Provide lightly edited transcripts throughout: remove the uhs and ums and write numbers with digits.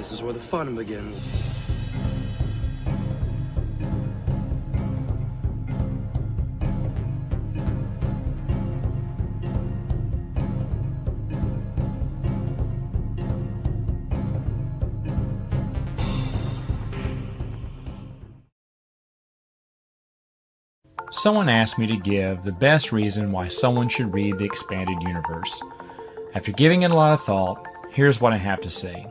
This is where the fun begins. Someone asked me to give the best reason why someone should read the Expanded Universe. After giving it a lot of thought, here's what I have to say.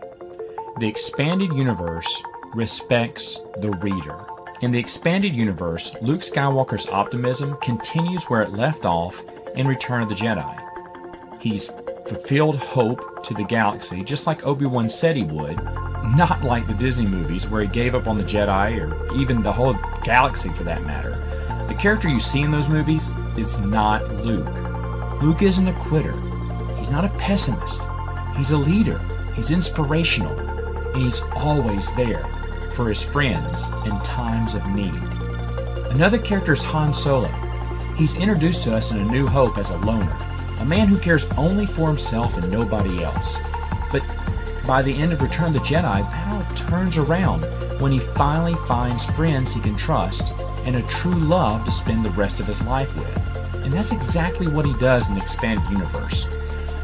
The Expanded Universe respects the reader. In the Expanded Universe, Luke Skywalker's optimism continues where it left off in Return of the Jedi. He's fulfilled hope to the galaxy just like Obi-Wan said he would, not like the Disney movies where he gave up on the Jedi or even the whole galaxy for that matter. The character you see in those movies is not Luke. Luke isn't a quitter. He's not a pessimist. He's a leader. He's inspirational. And he's always there for his friends in times of need. Another character is Han Solo. He's introduced to us in A New Hope as a loner, a man who cares only for himself and nobody else. But by the end of Return of the Jedi, that all turns around when he finally finds friends he can trust and a true love to spend the rest of his life with. And that's exactly what he does in the Expanded Universe.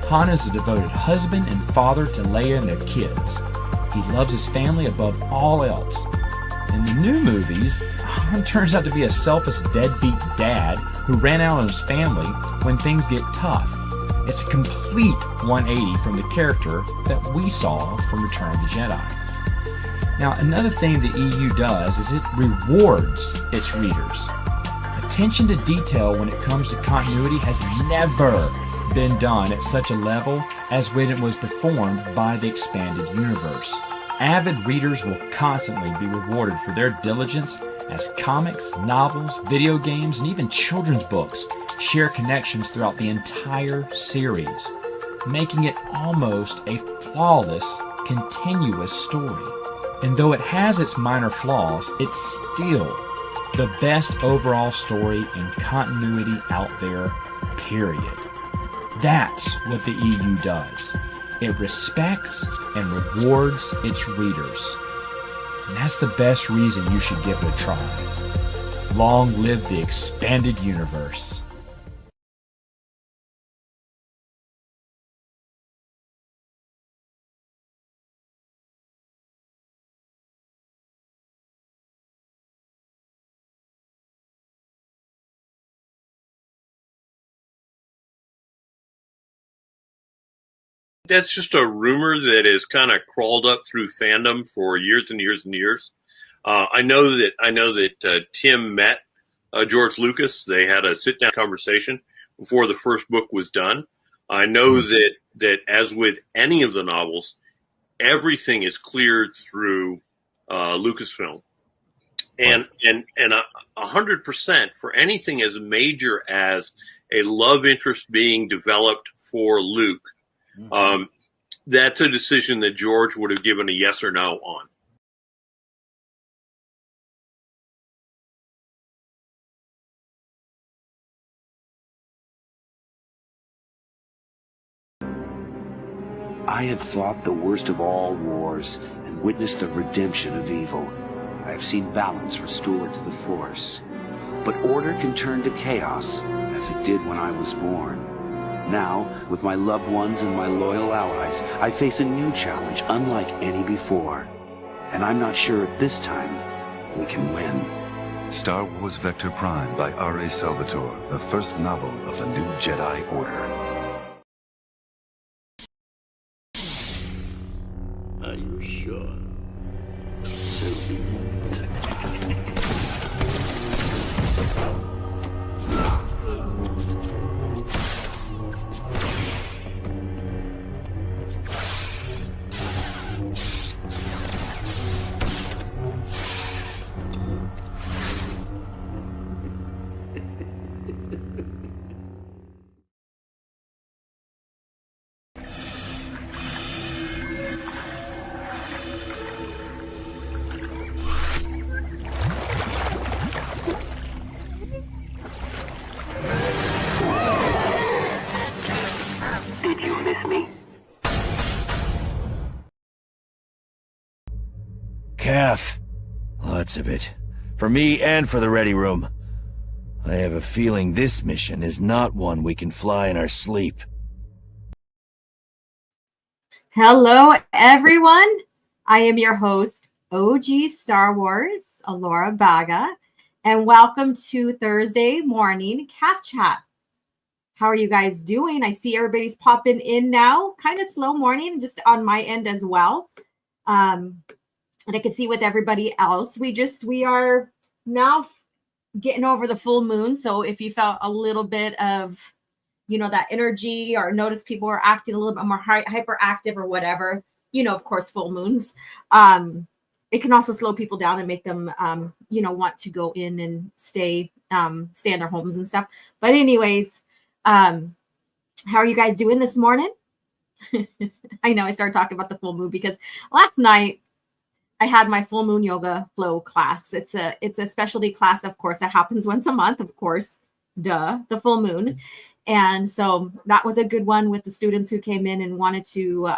Han is a devoted husband and father to Leia and their kids. He loves his family above all else. In the new movies, Han turns out to be a selfish deadbeat dad who ran out on his family when things get tough. It's a complete 180 from the character that we saw from Return of the Jedi. Now, another thing the EU does is it rewards its readers. Attention to detail when it comes to continuity has never been done at such a level as when it was performed by the Expanded Universe. Avid readers will constantly be rewarded for their diligence as comics, novels, video games, and even children's books share connections throughout the entire series, making it almost a flawless, continuous story. And though it has its minor flaws, it's still the best overall story in continuity out there, period. That's what the EU does. It respects and rewards its readers. And that's the best reason you should give it a try. Long live the Expanded Universe. That's just a rumor that has kind of crawled up through fandom for years and years and years. I know that Tim met George Lucas. They had a sit-down conversation before the first book was done. I know that as with any of the novels, everything is cleared through Lucasfilm, and 100% for anything as major as a love interest being developed for Luke. That's a decision that George would have given a yes or no on. I have fought the worst of all wars and witnessed the redemption of evil. I have seen balance restored to the Force. But order can turn to chaos, as it did when I was born. Now, with my loved ones and my loyal allies, I face a new challenge unlike any before. And I'm not sure at this time we can win. Star Wars Vector Prime by R.A. Salvatore, the first novel of the new Jedi Order. Are you sure? So be it. CAF. Lots of it. For me and for the Ready Room. I have a feeling this mission is not one we can fly in our sleep. Hello, everyone. I am your host, OG Star Wars, Alora Baga, and welcome to Thursday morning CAF Chat. How are you guys doing? I see everybody's popping in now. Kind of slow morning, just on my end as well. And I can see with everybody else. We are now getting over the full moon. So if you felt a little bit of, that energy, or notice people are acting a little bit more hyperactive or whatever, of course, full moons, it can also slow people down and make them, want to go in and stay in their homes and stuff. But anyways, how are you guys doing this morning? I know I started talking about the full moon because last night I had my full moon yoga flow class. It's a specialty class, of course, that happens once a month, of course, the full moon. And so that was a good one with the students who came in and wanted to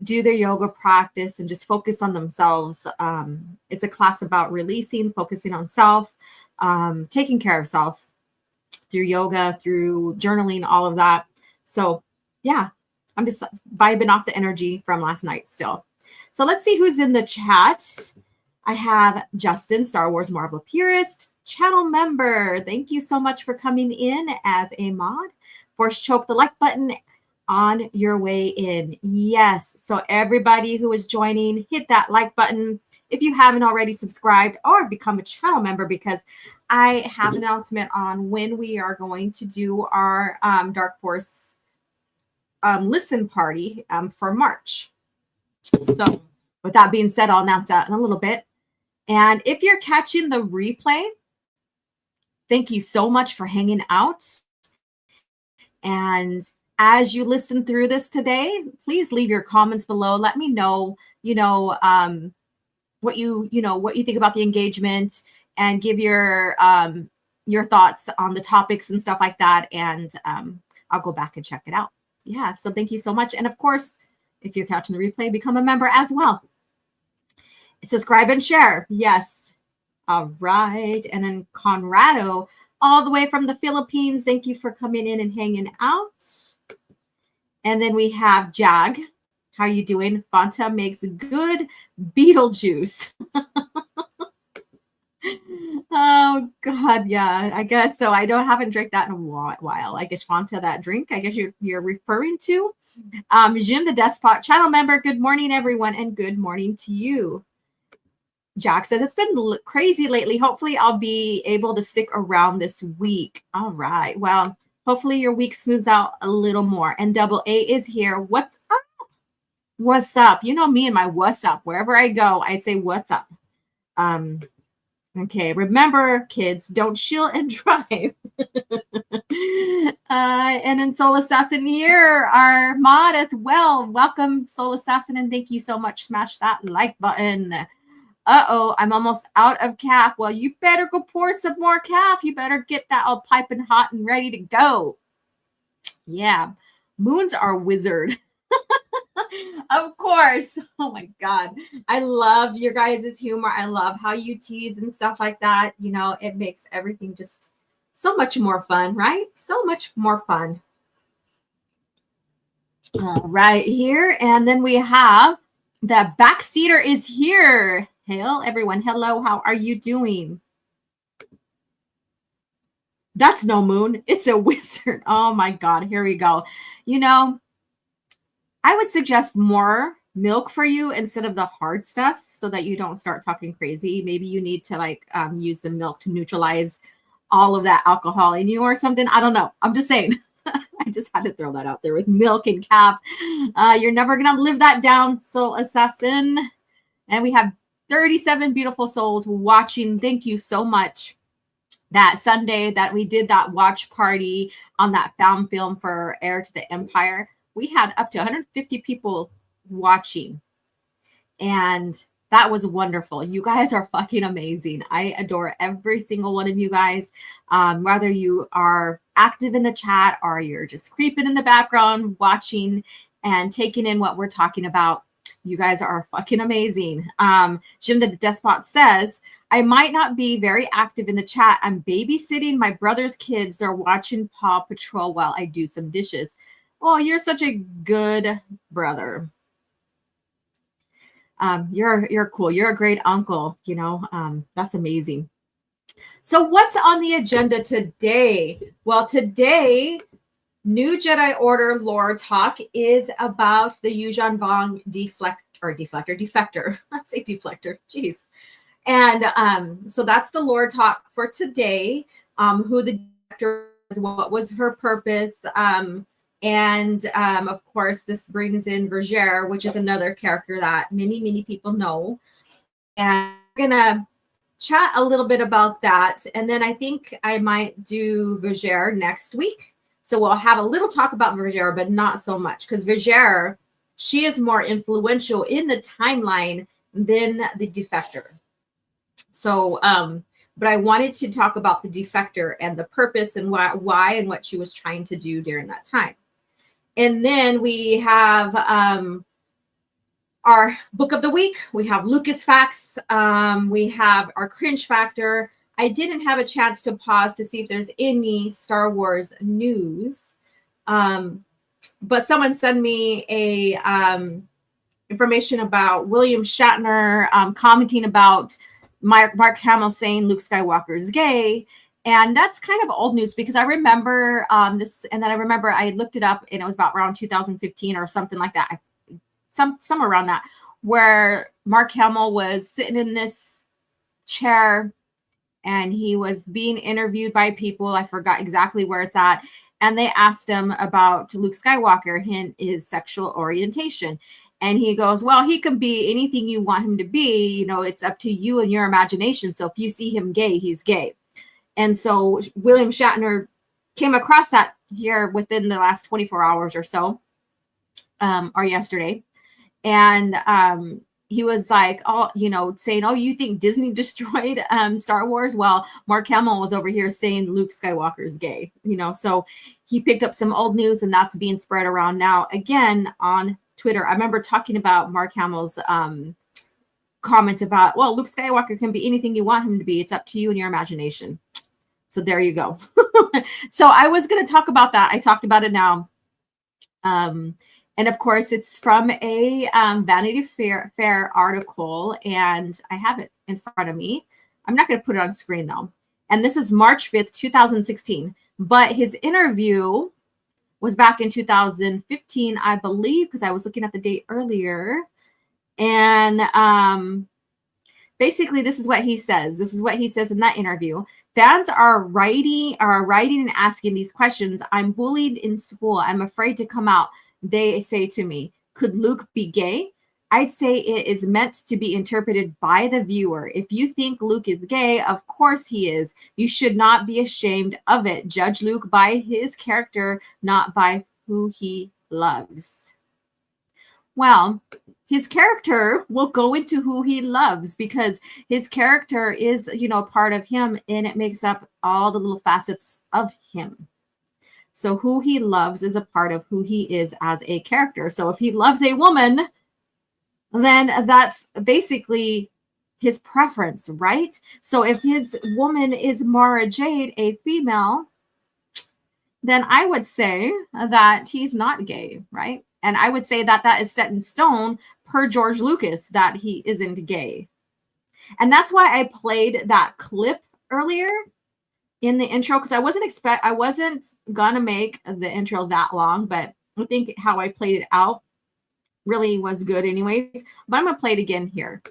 do their yoga practice and just focus on themselves. It's a class about releasing, focusing on self, taking care of self through yoga, through journaling, all of that. So yeah, I'm just vibing off the energy from last night still. So let's see who's in the chat. I have Justin, Star Wars Marvel Purist, channel member. Thank you so much for coming in as a mod. Force choke the like button on your way in. Yes. So everybody who is joining, hit that like button. If you haven't already subscribed or become a channel member, because I have an announcement on when we are going to do our Dark Force listen party for March. So with that being said, I'll announce that in a little bit. And if you're catching the replay, thank you so much for hanging out. And as you listen through this today, please leave your comments below. Let me know, what you think about the engagement, and give your thoughts on the topics and stuff like that. And I'll go back and check it out. Yeah. So thank you so much. And of course, if you're catching the replay, become a member as well. Subscribe and share. Yes. All right. And then Conrado, all the way from the Philippines. Thank you for coming in and hanging out. And then we have Jag. How you doing? Fanta makes good Beetlejuice. Oh God, yeah. I guess so. Haven't drank that in a while. I guess Fanta, that drink, I guess you're referring to. Jim the Despot, channel member. Good morning, everyone, and good morning to you. Jack says, it's been crazy lately. Hopefully I'll be able to stick around this week. All right. Well, hopefully your week smooths out a little more. And Double A is here. What's up? What's up? You know me and my what's up. Wherever I go, I say what's up. Okay. Remember, kids, don't chill and drive. And then Soul Assassin here, our mod as well. Welcome, Soul Assassin, and thank you so much. Smash that like button. Uh-oh, I'm almost out of CAF. Well, you better go pour some more CAF. You better get that all piping hot and ready to go. Yeah, moons are wizard. Of course. Oh my God. I love your guys' humor. I love how you tease and stuff like that. It makes everything just so much more fun, right? So much more fun. All right, here. And then we have the backseater is here. Hail, everyone. Hello, how are you doing? That's no moon. It's a wizard. Oh my God. Here we go. I would suggest more milk for you instead of the hard stuff so that you don't start talking crazy. Maybe you need to use the milk to neutralize all of that alcohol in you or something. I don't know. I'm just saying. I just had to throw that out there with milk and CAF. You're never going to live that down, Soul Assassin. And we have 37 beautiful souls watching. Thank you so much. That Sunday that we did that watch party on that found film for Heir to the Empire, we had up to 150 people watching. And that was wonderful. You guys are fucking amazing. I adore every single one of you guys. Whether you are active in the chat or you're just creeping in the background, watching and taking in what we're talking about. You guys are fucking amazing. Jim the Despot says, I might not be very active in the chat. I'm babysitting my brother's kids. They're watching Paw Patrol while I do some dishes. Oh, you're such a good brother. You're cool. You're a great uncle. You know, that's amazing. So what's on the agenda today? Well, today, New Jedi Order lore talk is about the Yuuzhan Vong Defector. Let's say deflector. Jeez. And so that's the lore talk for today. Who the defector is, what was her purpose, and of course, this brings in Vergere, which is another character that many people know. And we're gonna chat a little bit about that, and then I think I might do Vergere next week. So we'll have a little talk about Vergere, but not so much, because Vergere, she is more influential in the timeline than the defector. So, but I wanted to talk about the defector and the purpose and why and what she was trying to do during that time. And then we have our book of the week. We have Lucas Facts. We have our cringe factor. I didn't have a chance to pause to see if there's any Star Wars news. But someone sent me a information about William Shatner commenting about Mark Hamill saying Luke Skywalker is gay. And that's kind of old news, because I remember this, and then I remember I looked it up, and it was about around 2015 or something like that. Somewhere around that, where Mark Hamill was sitting in this chair and he was being interviewed by people. I forgot exactly where it's at. And they asked him about Luke Skywalker and his sexual orientation. And he goes, well, he can be anything you want him to be. You know, it's up to you and your imagination. So if you see him gay, he's gay. And so William Shatner came across that here within the last 24 hours or so, or yesterday. And he was like, oh, you know, saying, oh, you think Disney destroyed Star Wars? Well, Mark Hamill was over here saying Luke Skywalker is gay, you know. So he picked up some old news, and that's being spread around now again on Twitter. I remember talking about Mark Hamill's comment about, well, Luke Skywalker can be anything you want him to be. It's up to you and your imagination. So there you go. So I was going to talk about that. I talked about it now. And of course, it's from a Vanity Fair article, and I have it in front of me. I'm not going to put it on screen, though. And this is March 5th, 2016. But his interview was back in 2015, I believe, because I was looking at the date earlier. And basically, this is what he says. This is what he says in that interview. Fans are writing and asking these questions. I'm bullied in school. I'm afraid to come out. They say to me, could Luke be gay? I'd say it is meant to be interpreted by the viewer. If you think Luke is gay, of course he is. You should not be ashamed of it. Judge Luke by his character, not by who he loves. Well, his character will go into who he loves, because his character is, you know, part of him, and it makes up all the little facets of him. So who he loves is a part of who he is as a character. So if he loves a woman, then that's basically his preference, right? So if his woman is Mara Jade, a female, then I would say that he's not gay, right? And I would say that that is set in stone per George Lucas, that he isn't gay. And that's why I played that clip earlier in the intro, because I wasn't gonna make the intro that long, but I think how I played it out really was good anyways. But I'm gonna play it again here.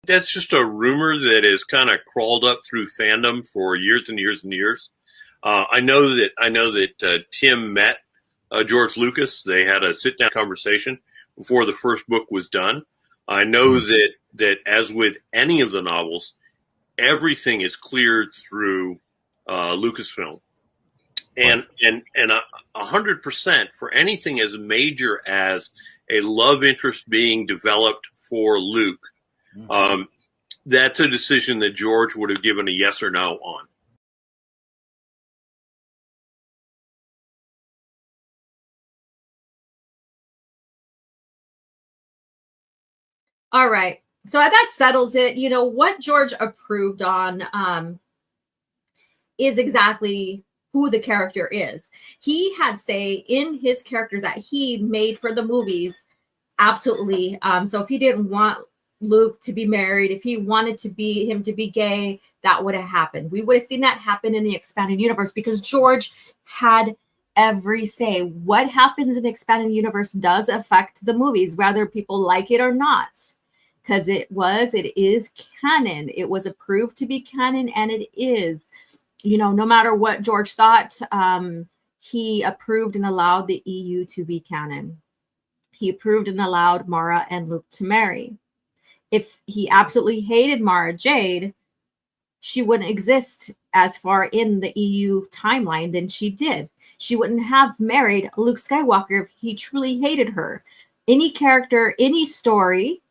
That's just a rumor that has kind of crawled up through fandom for years and years and years. I know that Tim met George Lucas. They had a sit-down conversation before the first book was done. I know that as with any of the novels, everything is cleared through Lucasfilm, and 100% for anything as major as a love interest being developed for Luke, that's a decision that George would have given a yes or no on. All right. So that settles it. You know, what George approved on is exactly who the character is. He had say in his characters that he made for the movies. Absolutely. So if he didn't want Luke to be married, if he wanted him to be gay, that would have happened. We would have seen that happen in the expanded universe because George had every say. What happens in the expanded universe does affect the movies, whether people like it or not. Because it is canon. It was approved to be canon, and it is. You know, no matter what George thought, he approved and allowed the EU to be canon. He approved and allowed Mara and Luke to marry. If he absolutely hated Mara Jade, she wouldn't exist as far in the EU timeline than she did. She wouldn't have married Luke Skywalker if he truly hated her. Any character, any story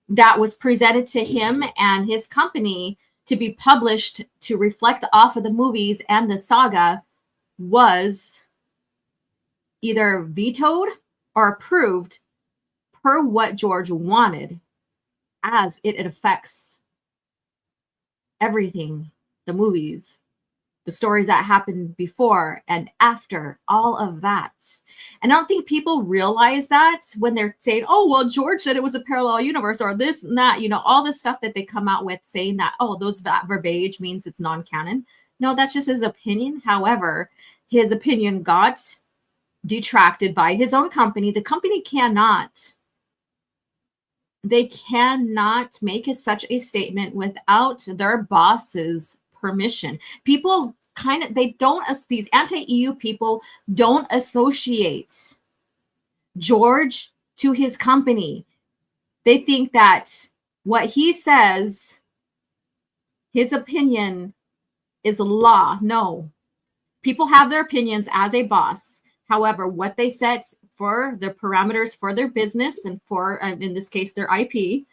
that was presented to him and his company to be published to reflect off of the movies and the saga was either vetoed or approved per what George wanted, as it affects everything, the movies, the stories that happened before and after, all of that. And I don't think people realize that when they're saying, oh, well, George said it was a parallel universe or this and that, you know, all the stuff that they come out with saying that, oh, that verbiage means it's non-canon. No, that's just his opinion. However, his opinion got detracted by his own company. The company cannot make such a statement without their boss's permission. People these anti-EU people don't associate George to his company. They think that what he says, his opinion, is law. No. People have their opinions as a boss. However, what they set for the parameters for their business and for, in this case, their IP,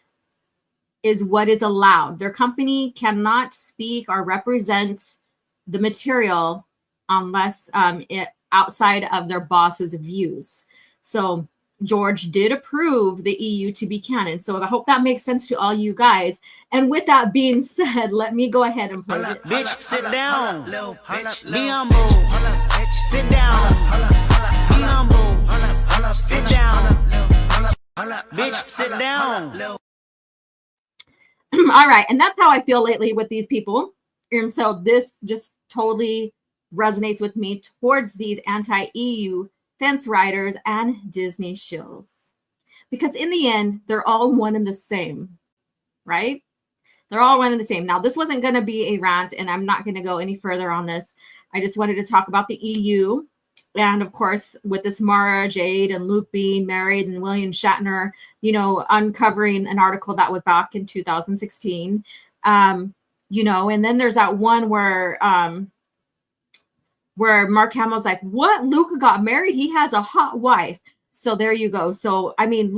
is what is allowed. Their company cannot speak or represent the material unless outside of their boss's views. So George did approve the EU to be canon. So I hope that makes sense to all you guys. And with that being said, let me go ahead and play it. Bitch, sit down. Be humble. Sit down. Be humble. Sit down. Bitch, sit down. All right. And that's how I feel lately with these people. And so this just totally resonates with me towards these anti-EU fence riders and Disney shills. Because in the end, they're all one and the same, right? They're all one and the same. Now, this wasn't going to be a rant, and I'm not going to go any further on this. I just wanted to talk about the EU. And of course, with this Mara Jade and Luke being married and William Shatner, you know, uncovering an article that was back in 2016, you know, and then there's that one where Mark Hamill's like, what? Luke got married? He has a hot wife. So there you go. So, I mean,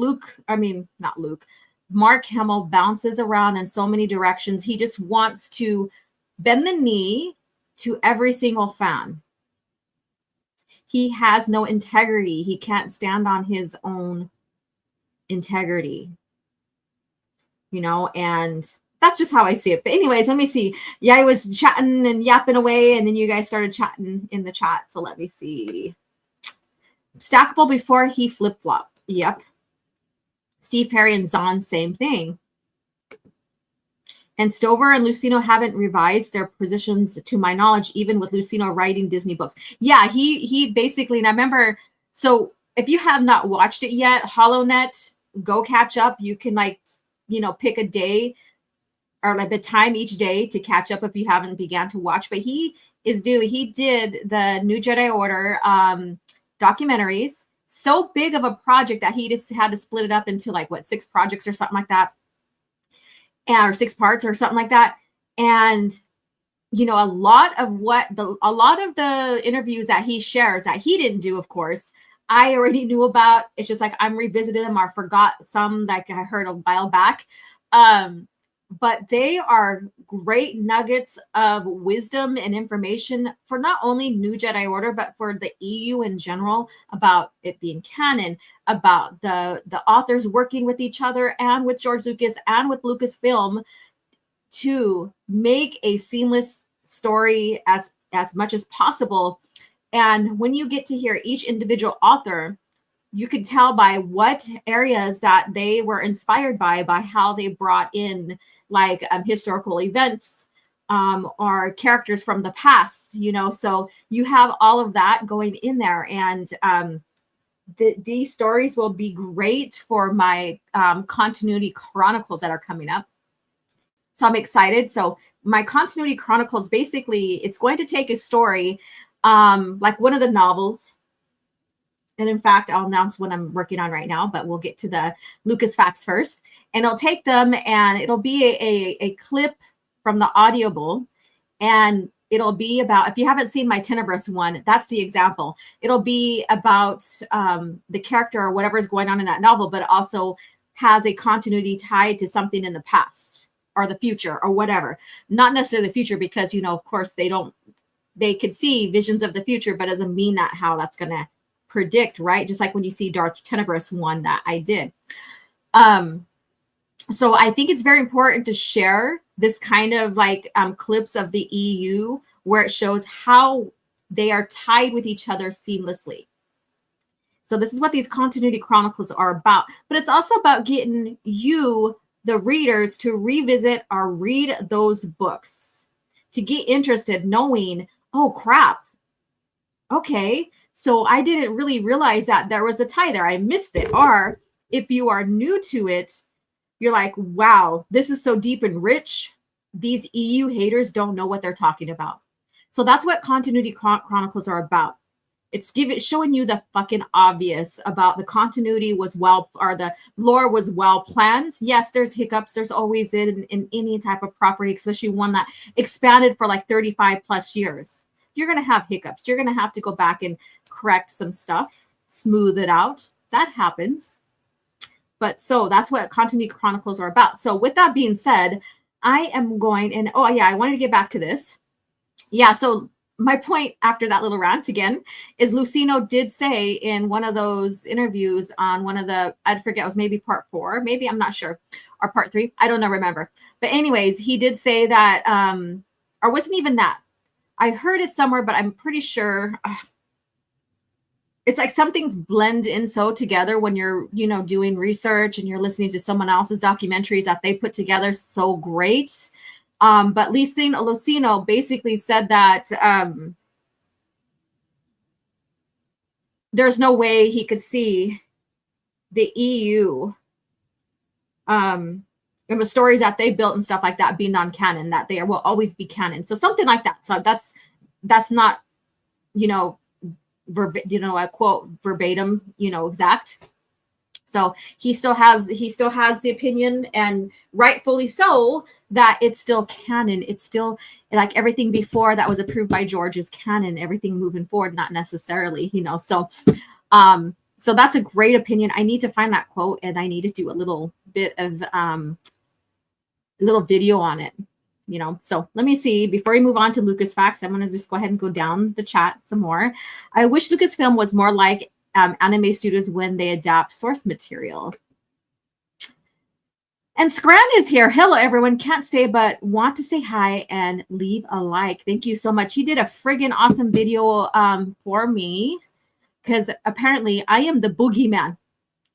Mark Hamill bounces around in so many directions. He just wants to bend the knee to every single fan. He has no integrity. He can't stand on his own integrity, you know, and that's just how I see it. But anyways, let me see. Yeah, I was chatting and yapping away, and then you guys started chatting in the chat. So let me see. Stackable before he flip-flopped. Yep. Steve Perry and Zahn, same thing. And Stover and Lucino haven't revised their positions, to my knowledge, even with Lucino writing Disney books. Yeah, he basically, and I remember, so if you have not watched it yet, HoloNet, go catch up. You can, like, you know, pick a day or like a time each day to catch up if you haven't began to watch. But he did the New Jedi Order documentaries. So big of a project that he just had to split it up into like 6 projects or something like that, or 6 parts or something like that. And you know, a lot of the interviews that he shares that he didn't do, of course, I already knew about. It's just like I'm revisiting them or forgot some that I heard a while back. But they are great nuggets of wisdom and information for not only New Jedi Order, but for the EU in general, about it being canon, about the authors working with each other and with George Lucas and with Lucasfilm to make a seamless story as much as possible. And when you get to hear each individual author, you can tell by what areas that they were inspired by how they brought in like historical events or characters from the past, you know. So you have all of that going in there, and these stories will be great for my Continuity Chronicles that are coming up. So I'm excited. So my Continuity Chronicles, basically, it's going to take a story like one of the novels. And in fact, I'll announce what I'm working on right now, but we'll get to the Lucas facts first. And I'll take them, and it'll be a clip from the Audible. And it'll be about, if you haven't seen my Tenebrous one, that's the example. It'll be about the character or whatever is going on in that novel, but it also has a continuity tied to something in the past or the future or whatever. Not necessarily the future, because, you know, of course, they could see visions of the future, but doesn't mean that how that's going to predict, right? Just like when you see Darth Tenebrous one that I did. So I think it's very important to share this kind of like clips of the EU where it shows how they are tied with each other seamlessly. So this is what these Continuity Chronicles are about. But it's also about getting you, the readers, to revisit or read those books, to get interested, knowing, oh crap, okay, so I didn't really realize that there was a tie there. I missed it. Or if you are new to it, you're like, wow, this is so deep and rich. These EU haters don't know what they're talking about. So that's what Continuity Chronicles are about. It's showing you the fucking obvious about the continuity was the lore was well planned. Yes, there's hiccups. There's always in any type of property, especially one that expanded for like 35 plus years. You're going to have hiccups. You're going to have to go back and correct some stuff, smooth it out. That happens. But so that's what Continuity Chronicles are about. So with that being said, I am going, and oh yeah, I wanted to get back to this. Yeah, so my point after that little rant again is Lucino did say in one of those interviews on one of the, I forget, it was maybe part 4, maybe, I'm not sure, or part 3, I don't know, remember. But anyways, he did say that, or wasn't even that. I heard it somewhere, but I'm pretty sure it's like some things blend in so together when you're, you know, doing research and you're listening to someone else's documentaries that they put together so great. But Lucino basically said that there's no way he could see the EU and the stories that they built and stuff like that be non-canon, that they will always be canon. So something like that. So that's not, you know, a quote verbatim, you know, exact. So he still has the opinion, and rightfully so, that it's still canon. It's still like everything before that was approved by George is canon. Everything moving forward, not necessarily, you know. So so that's a great opinion. I need to find that quote, and I need to do a little bit of little video on it, you know. So let me see, before we move on to Lucas facts, I'm going to just go ahead and go down the chat some more. I wish Lucasfilm was more like anime studios when they adapt source material. And Scran is here. Hello, everyone. Can't stay, but want to say hi and leave a like. Thank you so much. He did a friggin' awesome video for me, because apparently I am the boogeyman.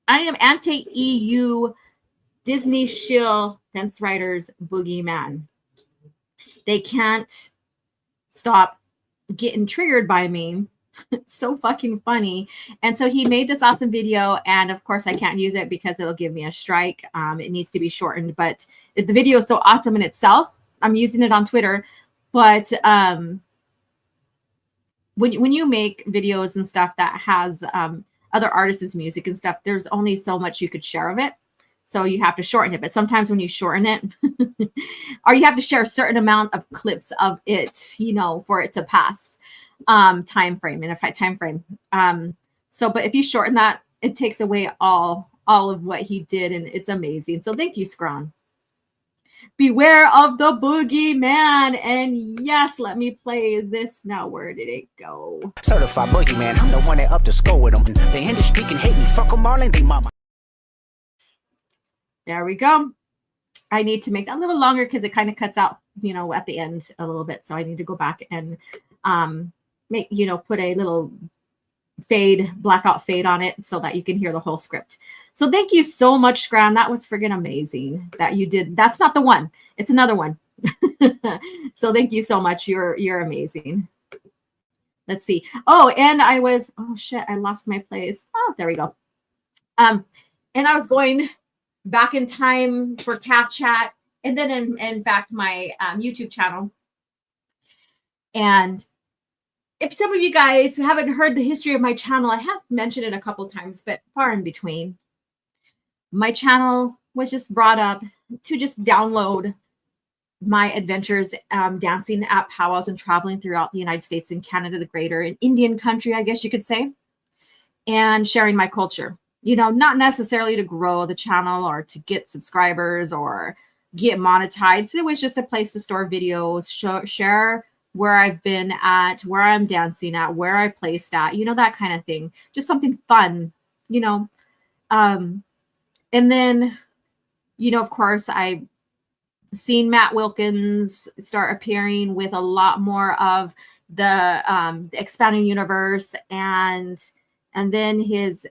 I am anti-EU Disney shill fence riders boogeyman. They can't stop getting triggered by me. It's so fucking funny. And so he made this awesome video, and of course I can't use it because it'll give me a strike. It needs to be shortened, but the video is so awesome in itself. I'm using it on Twitter, but when you make videos and stuff that has other artists' music and stuff, there's only so much you could share of it. So you have to shorten it. But sometimes when you shorten it, or you have to share a certain amount of clips of it, you know, for it to pass time frame. So, but if you shorten that, it takes away all of what he did, and it's amazing. So thank you, Scron. Beware of the boogeyman. And yes, let me play this now. Where did it go? Certified boogeyman, I'm the one that up to score with them. The industry can hate me, fuck them all and they mama. There we go. I need to make that a little longer because it kind of cuts out, at the end a little bit. So I need to go back and make, put a little blackout fade on it so that you can hear the whole script. So thank you so much, Scran. That was friggin' amazing that you did. That's not the one. It's another one. So thank you so much. You're amazing. Let's see. Oh, and I lost my place. Oh, there we go. And I was going back in time for CAF chat, and then in fact my YouTube channel. And if some of you guys haven't heard the history of my channel, I have mentioned it a couple times, but far in between. My channel was just brought up to just download my adventures dancing at powwows and traveling throughout the United States and Canada, the greater Indian country, I guess you could say, and sharing my culture. Not necessarily to grow the channel or to get subscribers or get monetized. It was just a place to store videos, share where I've been at, where I'm dancing at, where I placed at, that kind of thing. Just something fun, and then, of course, I've seen Matt Wilkins start appearing with a lot more of the expanding universe, and then his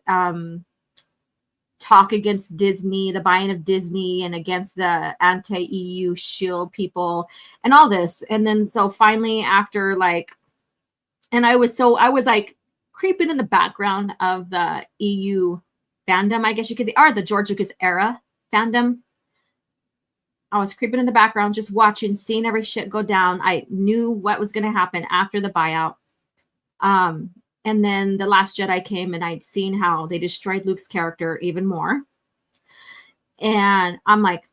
talk against Disney, the buying of Disney, and against the anti-EU shield people and all this. And then so finally after I was creeping in the background of the EU fandom, I guess you could say, or the George Lucas era fandom. I was creeping in the background, just watching, seeing every shit go down. I knew what was going to happen after the buyout. And then The Last Jedi came, and I'd seen how they destroyed Luke's character even more. And I'm like,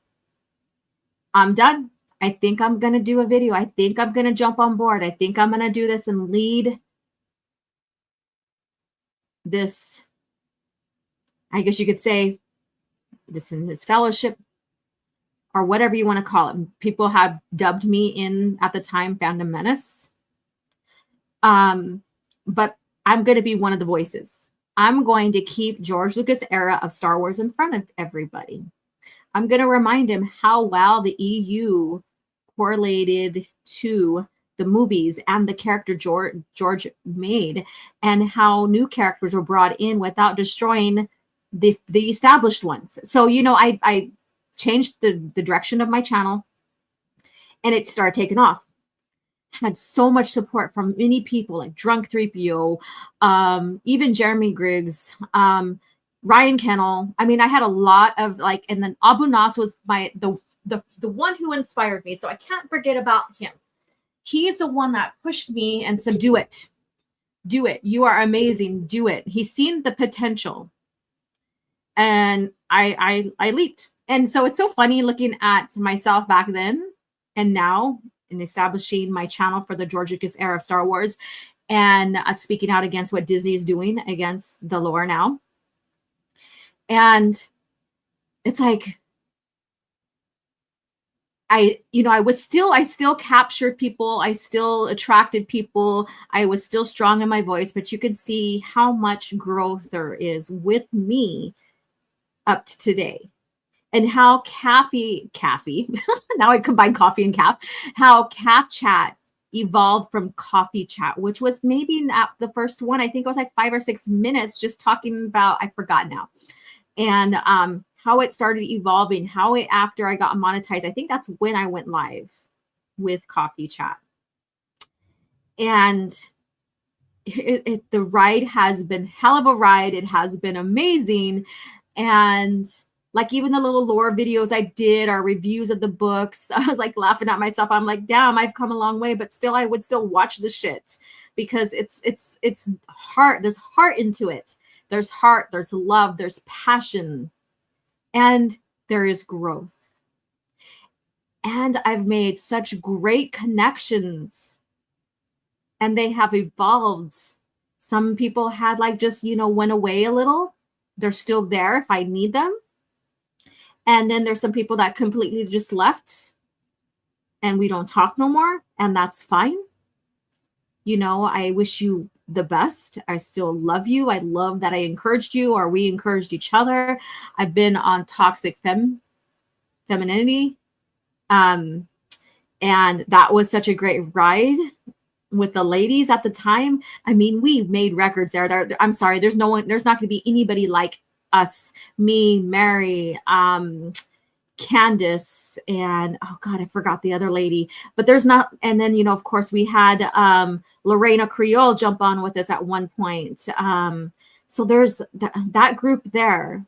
I'm done. I think I'm going to do a video. I think I'm going to jump on board. I think I'm going to do this and lead this, I guess you could say, this fellowship, or whatever you want to call it. People have dubbed me at the time, Fandom Menace. But I'm going to be one of the voices. I'm going to keep George Lucas' era of Star Wars in front of everybody. I'm going to remind him how well the EU correlated to the movies and the character George made, and how new characters were brought in without destroying the established ones. So, I changed the direction of my channel, and it started taking off. Had so much support from many people like Drunk 3PO, even Jeremy Griggs, Ryan Kennel. I mean, I had a lot of and then Abu Nas was the one who inspired me. So I can't forget about him. He's the one that pushed me and said, do it. Do it. You are amazing. Do it. He's seen the potential. And I leaped. And so it's so funny looking at myself back then and now, in establishing my channel for the George Lucas era of Star Wars, and speaking out against what Disney is doing against the lore now. And it's like, I still captured people. I still attracted people. I was still strong in my voice, but you could see how much growth there is with me up to today. And how CAF, now I combine coffee and CAF, how CAF chat evolved from coffee chat, which was maybe not the first one. I think it was 5 or 6 minutes just talking about, I forgot now. And how it started evolving, after I got monetized, I think that's when I went live with coffee chat. And the ride has been hell of a ride. It has been amazing. And even the little lore videos I did, or reviews of the books, I was laughing at myself. I'm like, damn, I've come a long way, but still, I would still watch the shit because it's heart. There's heart into it. There's heart, there's love, there's passion, and there is growth. And I've made such great connections, and they have evolved Some people had like just, went away a little. They're still there if I need them. And then there's some people that completely just left and we don't talk no more. And that's fine. I wish you the best. I still love you. I love that I encouraged you, or we encouraged each other. I've been on toxic femininity. And that was such a great ride with the ladies at the time. I mean, we made records there. I'm sorry, there's not going to be anybody like us, me, Mary, Candace, and oh God, I forgot the other lady, but there's not. And then, of course, we had Lorena Creole jump on with us at one point. So there's that group there.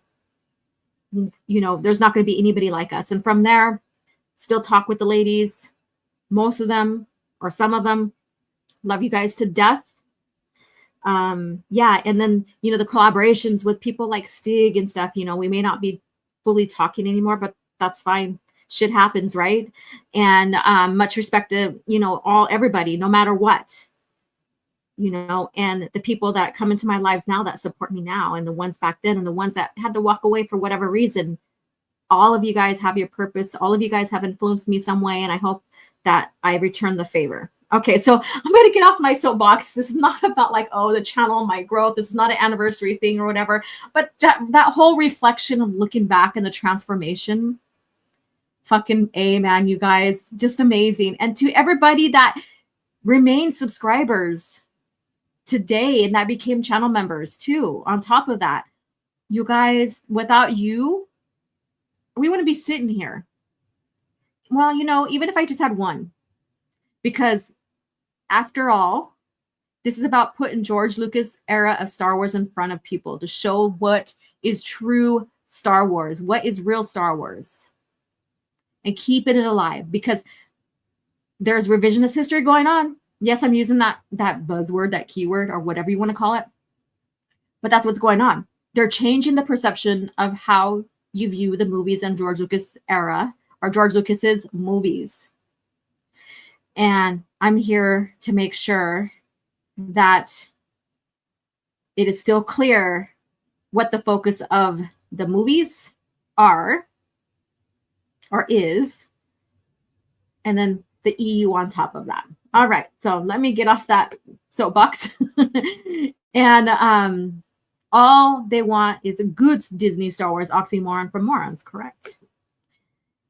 There's not going to be anybody like us. And from there, still talk with the ladies, most of them or some of them. Love you guys to death. Yeah. And then, the collaborations with people like Stig and stuff, we may not be fully talking anymore, but that's fine. Shit happens, right? And much respect to, everybody, no matter what, and the people that come into my lives now that support me now, and the ones back then, and the ones that had to walk away for whatever reason. All of you guys have your purpose. All of you guys have influenced me some way, and I hope that I return the favor. Okay, so I'm going to get off my soapbox. This is not about like, the channel, my growth. This is not an anniversary thing or whatever. But that whole reflection of looking back and the transformation, fucking A, man, you guys, just amazing. And to everybody that remained subscribers today and that became channel members too, on top of that, you guys, without you, we wouldn't be sitting here. Well, even if I just had one, because after all, this is about putting George Lucas era of Star Wars in front of people to show what is true Star Wars, what is real Star Wars, and keeping it alive, because there's revisionist history going on. Yes, I'm using that buzzword, that keyword, or whatever you want to call it, but that's what's going on. They're changing the perception of how you view the movies in George Lucas era, or George Lucas's movies. And I'm here to make sure that it is still clear what the focus of the movies are, or is, and then the EU on top of that. All right, so let me get off that soapbox. And all they want is a good Disney Star Wars oxymoron for morons, correct?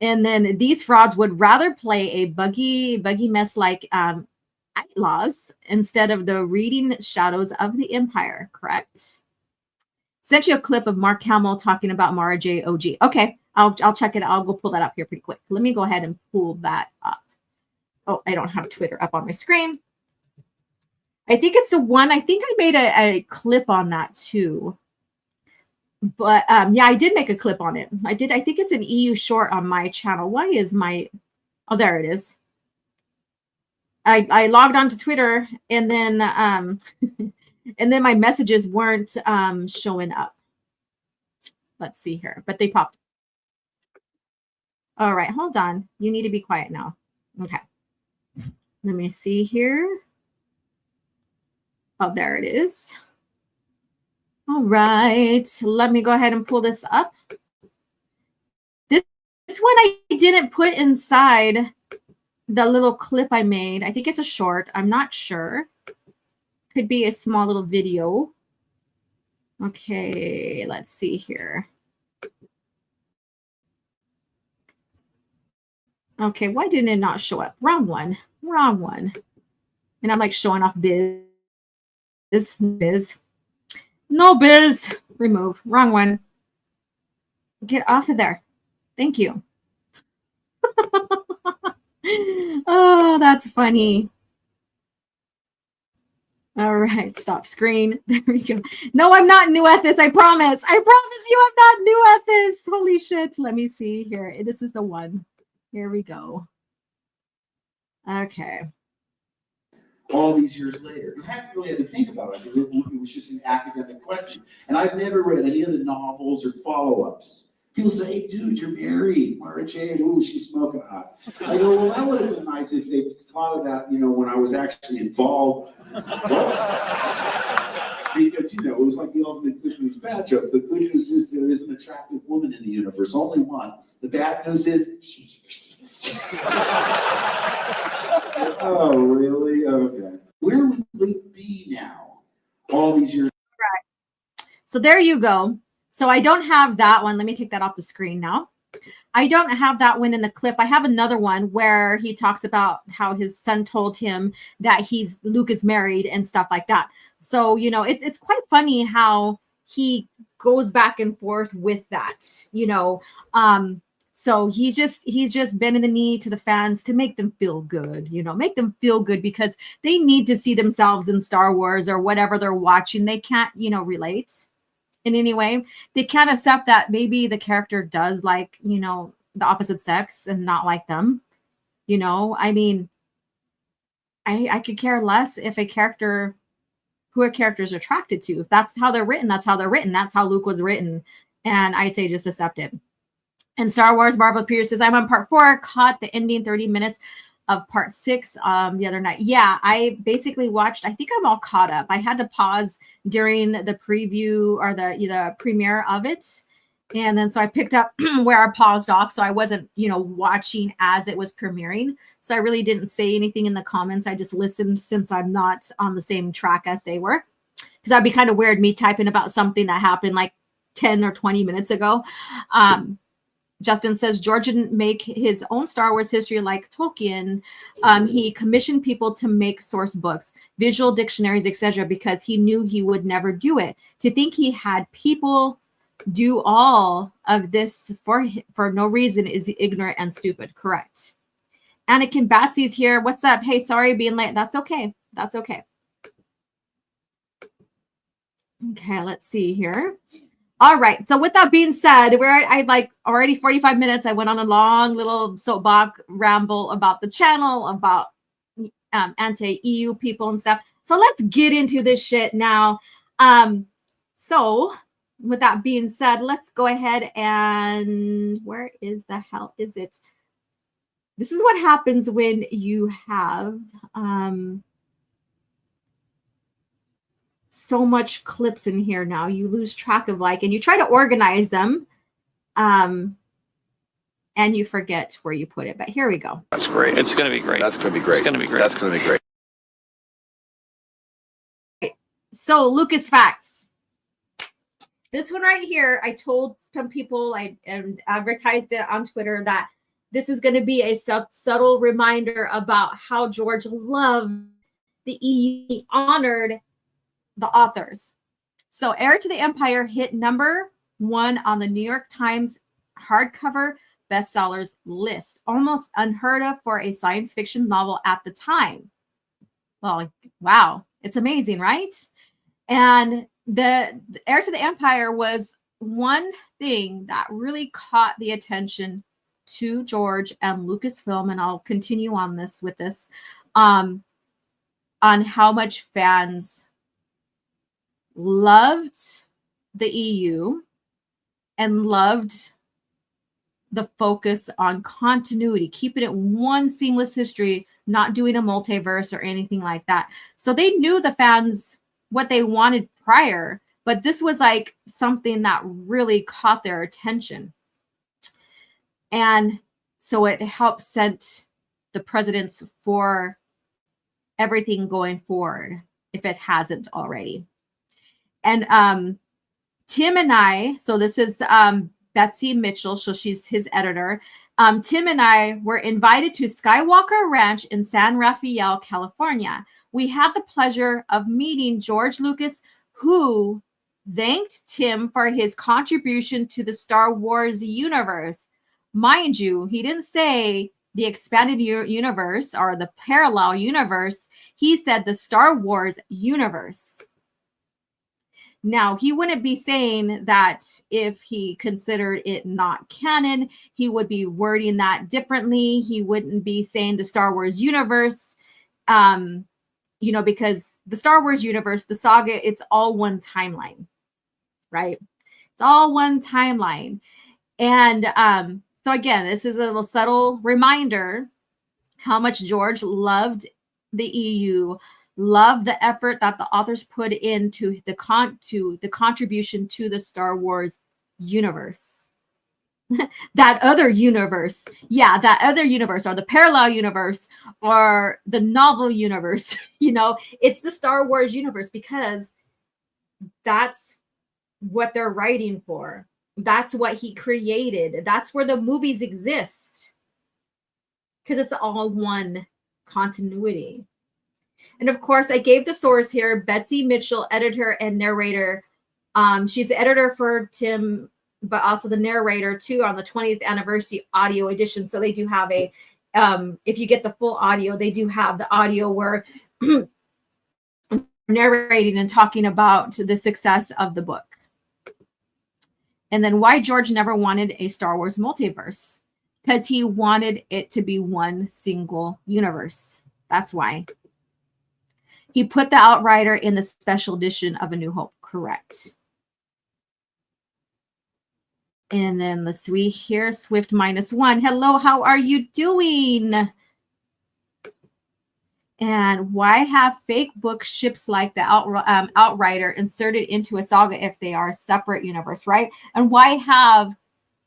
And then these frauds would rather play a buggy mess like Outlaws instead of the reading shadows of the Empire, correct? Sent you a clip of Mark Hamill talking about Mara J. OG. Okay, I'll check it. I'll go pull that up here pretty quick. Let me go ahead and pull that up. Oh, I don't have Twitter up on my screen. I think it's the one. I think I made a clip on that too. But yeah, I did make a clip on it. I think it's an EU short on my channel. Why is my... Oh, there it is. I logged onto Twitter, and then and then my messages weren't showing up. Let's see here, but they popped. All right, hold on. You need to be quiet now. Okay. Let me see here. Oh, there it is. All right, let me go ahead and pull this up. This one I didn't put inside the little clip I made. I think it's a short. I'm not sure. Could be a small little video. Okay, let's see here. Okay, why didn't it not show up? Wrong one. Wrong one. And I'm like showing off biz. No biz. Remove. Wrong one. Get off of there. Thank you. Oh, that's funny. All right, stop screen. There we go. No, I'm not new at this. I promise. I promise you I'm not new at this. Holy shit. Let me see here. This is the one. Here we go. Okay. All these years later. I haven't really had to think about it because it was just an academic question. And I've never read any of the novels or follow-ups. People say, hey, dude, you're married. Mara Jade, ooh, she's smoking hot. I go, well, that would have been nice if they thought of that, when I was actually involved. Because, it was like the ultimate good news, bad joke. The good news is there is an attractive woman in the universe, only one. The bad news is she's your sister. Oh, really? Okay. Where would Luke be now? All these years. Right. So there you go. So I don't have that one. Let me take that off the screen now. I don't have that one in the clip. I have another one where he talks about how his son told him that Luke is married and stuff like that. So, it's quite funny how he goes back and forth with that, so he's just bending the knee to the fans to make them feel good, make them feel good because they need to see themselves in Star Wars or whatever they're watching. They can't, relate in any way. They can't accept that maybe the character does like, the opposite sex and not like them. I mean, I could care less if who a character is attracted to. If that's how they're written, that's how they're written. That's how Luke was written. And I'd say just accept it. And Star Wars, Marvel Pierce says, I'm on part 4, caught the ending 30 minutes of part 6 the other night. Yeah, I basically watched, I think I'm all caught up. I had to pause during the preview or the premiere of it. And then so I picked up where I paused off. So I wasn't, watching as it was premiering. So I really didn't say anything in the comments. I just listened since I'm not on the same track as they were. Because that'd be kind of weird, me typing about something that happened like 10 or 20 minutes ago. Justin says George didn't make his own Star Wars history like Tolkien. He commissioned people to make source books, visual dictionaries, etc., because he knew he would never do it. To think he had people do all of this for no reason is ignorant and stupid. Correct. Anakin Batsy's here. What's up? Hey, sorry being late. That's okay. That's okay. Okay, let's see here. All right. So with that being said, I like already 45 minutes. I went on a long little soapbox ramble about the channel, about anti-EU people and stuff. So let's get into this shit now. So with that being said, let's go ahead and where is the hell is it? This is what happens when you have so much clips in here now. You lose track of and you try to organize them and you forget where you put it. But here we go. That's great. It's going to be great. That's going to be great. It's going to be great. That's going to be great. So Lucas Facts. This one right here, I told some people, I advertised it on Twitter that this is going to be a subtle reminder about how George loved the EU. He honored the authors. So Heir to the Empire hit #1 on the New York Times hardcover bestsellers list. Almost unheard of for a science fiction novel at the time. Well, wow. It's amazing, right? And the Heir to the Empire was one thing that really caught the attention to George and Lucasfilm, and I'll continue on this with this, on how much fans loved the EU and loved the focus on continuity, keeping it one seamless history, not doing a multiverse or anything like that. So they knew the fans what they wanted prior, but this was like something that really caught their attention. And so it helped set the precedents for everything going forward, if it hasn't already. And Tim and I, so this is Betsy Mitchell, so she's his editor. Tim and I were invited to Skywalker Ranch in San Rafael, California. We had the pleasure of meeting George Lucas, who thanked Tim for his contribution to the Star Wars universe. Mind you, he didn't say the expanded universe or the parallel universe. He said the Star Wars universe. Now, he wouldn't be saying that if he considered it not canon. He would be wording that differently. He wouldn't be saying the Star Wars universe, because the Star Wars universe, the saga, it's all one timeline, right? It's all one timeline. And so again, this is a little subtle reminder how much George loved the EU, loved the effort that the authors put into the contribution to the Star Wars universe. That other universe, that other universe, or the parallel universe, or the novel universe. It's the Star Wars universe, because that's what they're writing for. That's what he created. That's where the movies exist, because it's all one continuity. And of course, I gave the source here: Betsy Mitchell, editor and narrator. She's the editor for Tim, but also the narrator too, on the 20th anniversary audio edition. So they do have a, if you get the full audio, they do have the audio where narrating and talking about the success of the book. And then why George never wanted a Star Wars multiverse, because he wanted it to be one single universe. That's why. He put the Outrider in the special edition of A New Hope, correct. And then let's see here, Swift -1. Hello, how are you doing? And why have fake book ships like the Outrider inserted into a saga if they are a separate universe, right? And why have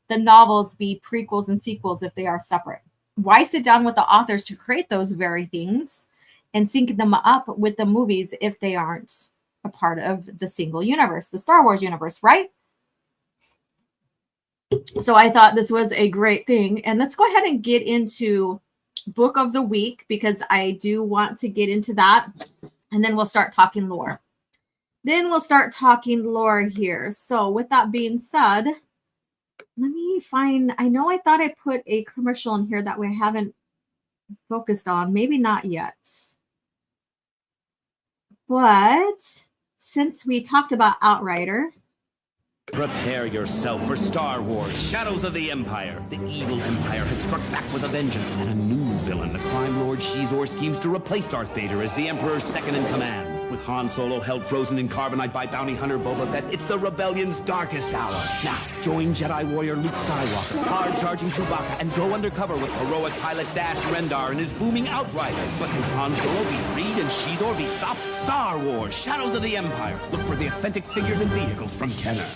the novels be prequels and sequels if they are separate? Why sit down with the authors to create those very things and sync them up with the movies if they aren't a part of the single universe, the Star Wars universe, right? So I thought this was a great thing. And let's go ahead and get into Book of the Week, because I do want to get into that. And then we'll start talking lore. Here. So with that being said, let me find, I know I thought I put a commercial in here that we haven't focused on. Maybe not yet. But since we talked about Outrider, prepare yourself for Star Wars, Shadows of the Empire. The evil Empire has struck back with a vengeance, and a new villain, the crime lord Shizor, schemes to replace Darth Vader as the Emperor's second-in-command. With Han Solo held frozen in carbonite by bounty hunter Boba Fett, it's the rebellion's darkest hour. Now, join Jedi warrior Luke Skywalker, hard-charging Chewbacca, and go undercover with heroic pilot Dash Rendar and his booming Outrider. But can Han Solo be freed and Shizor be stopped? Star Wars, Shadows of the Empire. Look for the authentic figures and vehicles from Kenner.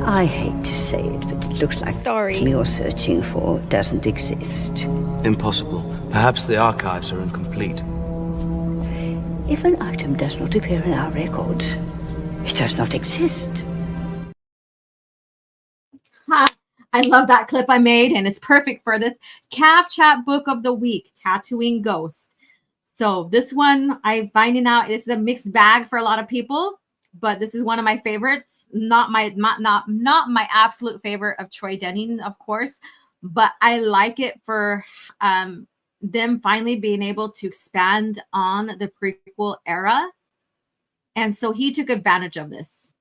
I hate to say it, but it looks like the item you're searching for doesn't exist. Impossible. Perhaps the archives are incomplete. If an item does not appear in our records, it does not exist. I love that clip I made, and it's perfect for this CAF Chat Book of the Week, Tattooing Ghost. So this one, I'm finding out this is a mixed bag for a lot of people, but this is one of my favorites. Not my absolute favorite of Troy Denning, of course, but I like it for them finally being able to expand on the prequel era. And so he took advantage of this.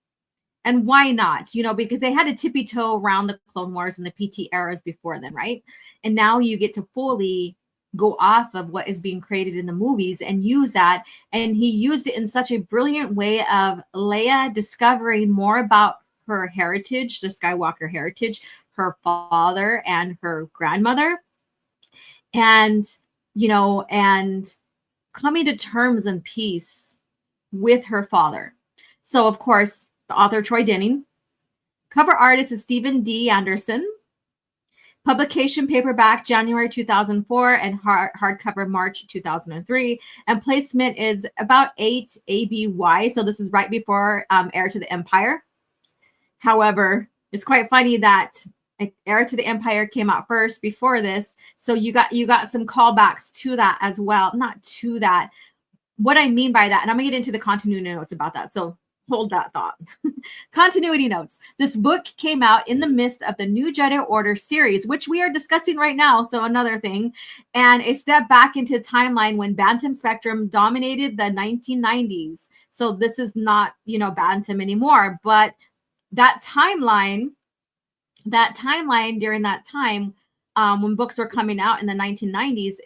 And why not? Because they had to tippy toe around the Clone Wars and the PT eras before then, right? And now you get to fully go off of what is being created in the movies and use that. And he used it in such a brilliant way of Leia discovering more about her heritage, the Skywalker heritage, her father and her grandmother, and and coming to terms and peace with her father. So of course, the author Troy Denning, cover artist is Stephen D. Anderson, publication paperback January 2004 and hardcover March 2003, and placement is about 8 ABY. So this is right before Heir to the Empire. However, it's quite funny that Heir to the Empire came out first before this, so you got some callbacks to that as well. Not to that. What I mean by that, and I'm gonna get into the continuity notes about that. So hold that thought. Continuity notes. This book came out in the midst of the new Jedi Order series, which we are discussing right now. So another thing, and a step back into timeline when Bantam Spectrum dominated the 1990s. So this is not, Bantam anymore, but that timeline during that time, when books were coming out in the 1990s,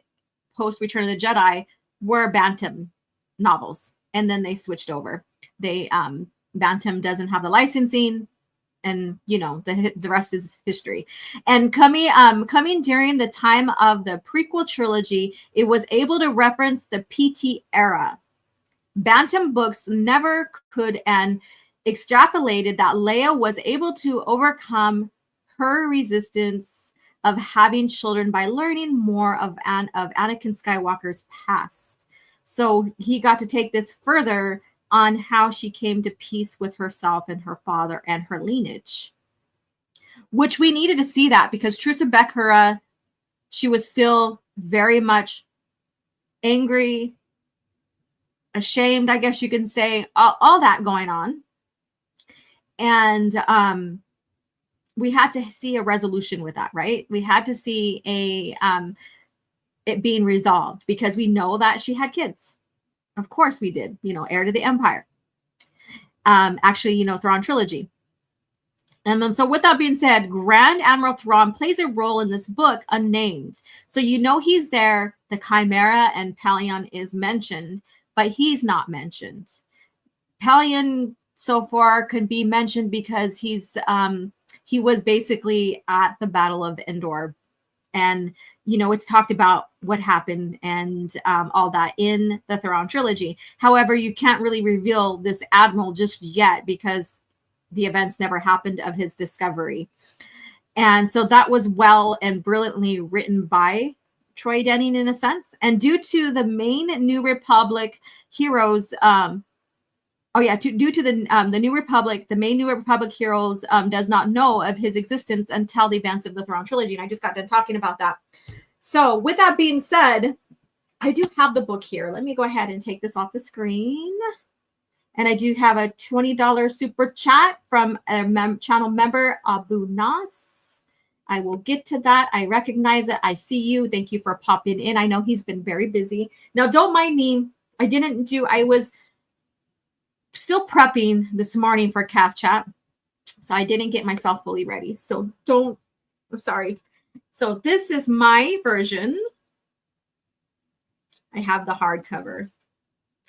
post Return of the Jedi, were Bantam novels, and then they switched over. They Bantam doesn't have the licensing, and the rest is history. And coming during the time of the prequel trilogy, it was able to reference the PT era. Bantam books never could, and extrapolated that Leia was able to overcome her resistance of having children by learning more of Anakin Skywalker's past. So he got to take this further on how she came to peace with herself and her father and her lineage, which we needed to see that, because Trusa Beckera, she was still very much angry, ashamed, I guess you can say, all that going on. And we had to see a resolution with that, right? We had to see it being resolved, because we know that she had kids. Of course we did, heir to the Empire. Actually, Thrawn trilogy. And then, so with that being said, Grand Admiral Thrawn plays a role in this book unnamed. So he's there. The Chimera and Pelion is mentioned, but he's not mentioned. Pelion so far could be mentioned because he was basically at the Battle of Endor. And, it's talked about what happened and all that in the Thrawn trilogy. However, you can't really reveal this admiral just yet, because the events never happened of his discovery. And so that was well and brilliantly written by Troy Denning in a sense. And due to the main New Republic heroes, due to the New Republic, the main New Republic heroes does not know of his existence until the events of the Thrawn trilogy. And I just got done talking about that. So with that being said, I do have the book here. Let me go ahead and take this off the screen. And I do have a $20 super chat from a channel member, Abu Nas. I will get to that. I recognize it. I see you. Thank you for popping in. I know he's been very busy. Now, don't mind me. I was still prepping this morning for CAF chat, so I didn't get myself fully ready. So I'm sorry. So this is my version. I have the hardcover.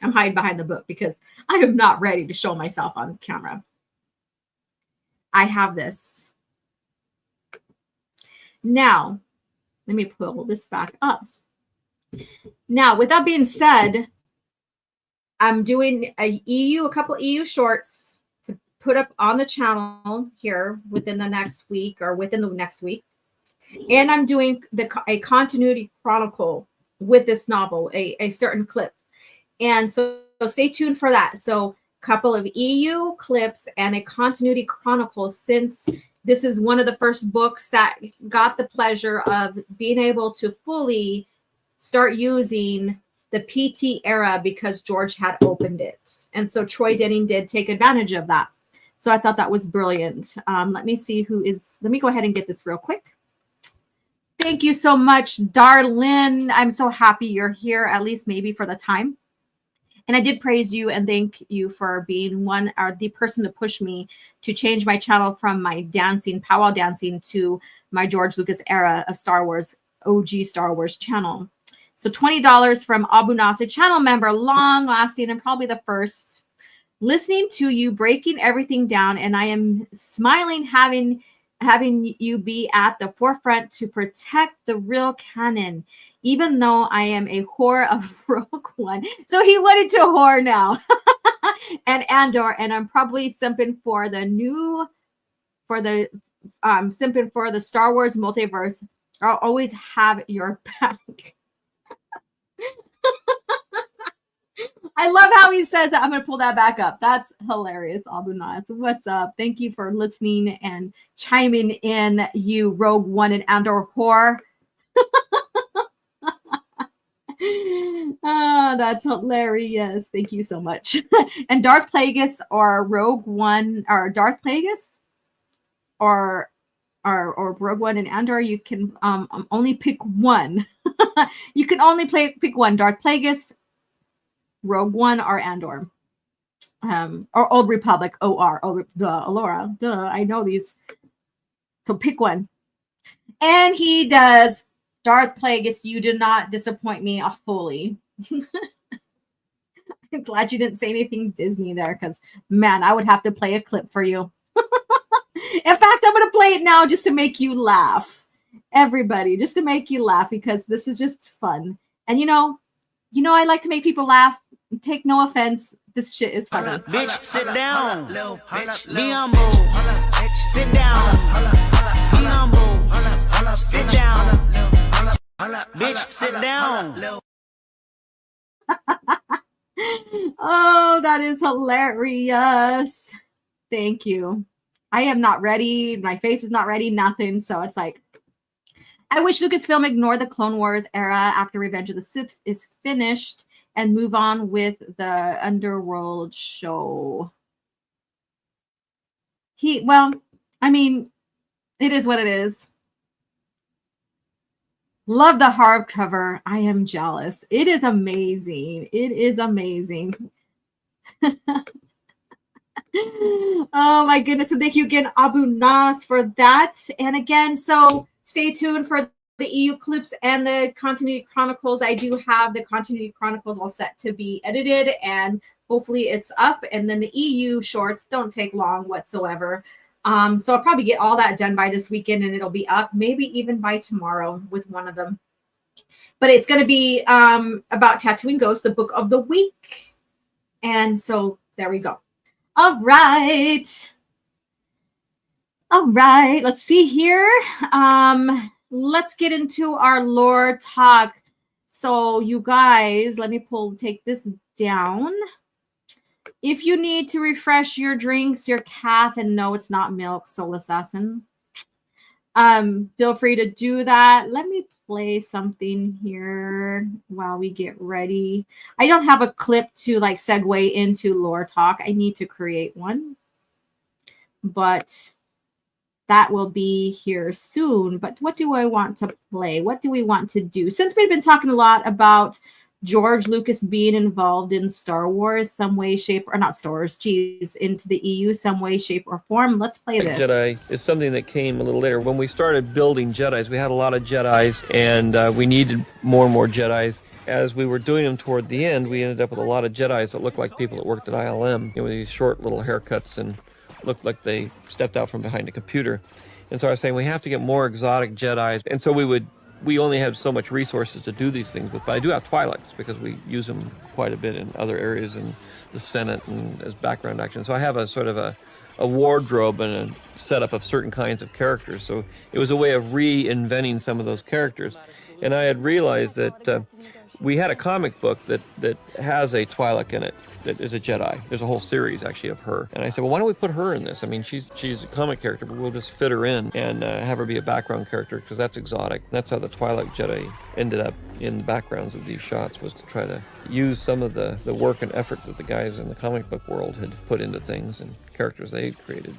I'm hiding behind the book because I am not ready to show myself on camera. I have this. Now, let me pull this back up. Now, with that being said, I'm doing a couple EU shorts to put up on the channel here within the next week. And I'm doing a continuity chronicle with this novel, a certain clip. And so stay tuned for that. So a couple of EU clips and a continuity chronicle, since this is one of the first books that got the pleasure of being able to fully start using the PT era, because George had opened it. And so Troy Denning did take advantage of that. So I thought that was brilliant. Let me go ahead and get this real quick. Thank you so much, Darlene. I'm so happy you're here, at least maybe for the time. And I did praise you and thank you for being the person to push me to change my channel from my powwow dancing, to my George Lucas era of Star Wars, OG Star Wars channel. So $20 from Abu Nasser, channel member, long lasting, and probably the first. Listening to you breaking everything down, and I am smiling having you be at the forefront to protect the real canon, even though I am a whore of Rogue One. So he went into whore now. And Andor, and I'm probably simping for the Star Wars multiverse. I'll always have your back. I love how he says that. I'm going to pull that back up. That's hilarious, Abu Nas. What's up? Thank you for listening and chiming in, you Rogue One and Andor whore. That's hilarious. Thank you so much. And Darth Plagueis or Rogue One, or Darth Plagueis or Rogue One and Andor, you can only pick one. You can only pick one, Darth Plagueis, Rogue One, or Andor. Or Old Republic, OR, Alora, I know these. So pick one. And he does. Darth Plagueis, you did not disappoint me fully. I'm glad you didn't say anything Disney there, because, man, I would have to play a clip for you. In fact, I'm going to play it now just to make you laugh. Everybody, just to make you laugh, because this is just fun. And you know, I like to make people laugh. Take no offense. This shit is funny. Bitch, sit down. Be humble. Sit down. Be humble. Sit down. Bitch, sit down. Oh, that is hilarious. Thank you. I am not ready. My face is not ready. Nothing. So it's like, I wish Lucasfilm ignored the Clone Wars era after Revenge of the Sith is finished and move on with the Underworld show. Well, I mean, it is what it is. Love the hardcover. I am jealous. It is amazing. It is amazing. Oh my goodness. And thank you again, Abu Nas, for that. And again, so stay tuned for the EU clips and the Continuity Chronicles. I do have the Continuity Chronicles all set to be edited, and hopefully it's up. And then the EU shorts don't take long whatsoever. So I'll probably get all that done by this weekend, and it'll be up maybe even by tomorrow with one of them. But it's going to be about Tatooine Ghosts, the book of the week. And so there we go. All right. Let's see here. Let's get into our lore talk. So you guys, let me take this down. If you need to refresh your drinks, your CAF, and no, it's not milk, Soul Assassin, feel free to do that. Let me play something here while we get ready. I don't have a clip to like segue into lore talk. I need to create one, but that will be here soon. But what do I want to play? What do we want to do? Since we've been talking a lot about George Lucas being involved in Star Wars, some way, shape, or not Star Wars, into the EU, some way, shape, or form. Let's play this. Jedi is something that came a little later. When we started building Jedis, we had a lot of Jedis, and we needed more and more Jedis. As we were doing them toward the end, we ended up with a lot of Jedis that looked like people that worked at ILM, with these short little haircuts and looked like they stepped out from behind a computer. And so I was saying, we have to get more exotic Jedis. And so we only have so much resources to do these things with, but I do have Twi'leks because we use them quite a bit in other areas in the Senate and as background action. So I have a sort of a wardrobe and a setup of certain kinds of characters. So it was a way of reinventing some of those characters. And I had realized that we had a comic book that has a Twi'lek in it that is a Jedi. There's a whole series actually of her. And I said, well, why don't we put her in this? I mean, she's a comic character, but we'll just fit her in and have her be a background character because that's exotic. That's how the Twi'lek Jedi ended up in the backgrounds of these shots, was to try to use some of the work and effort that the guys in the comic book world had put into things and characters they had created.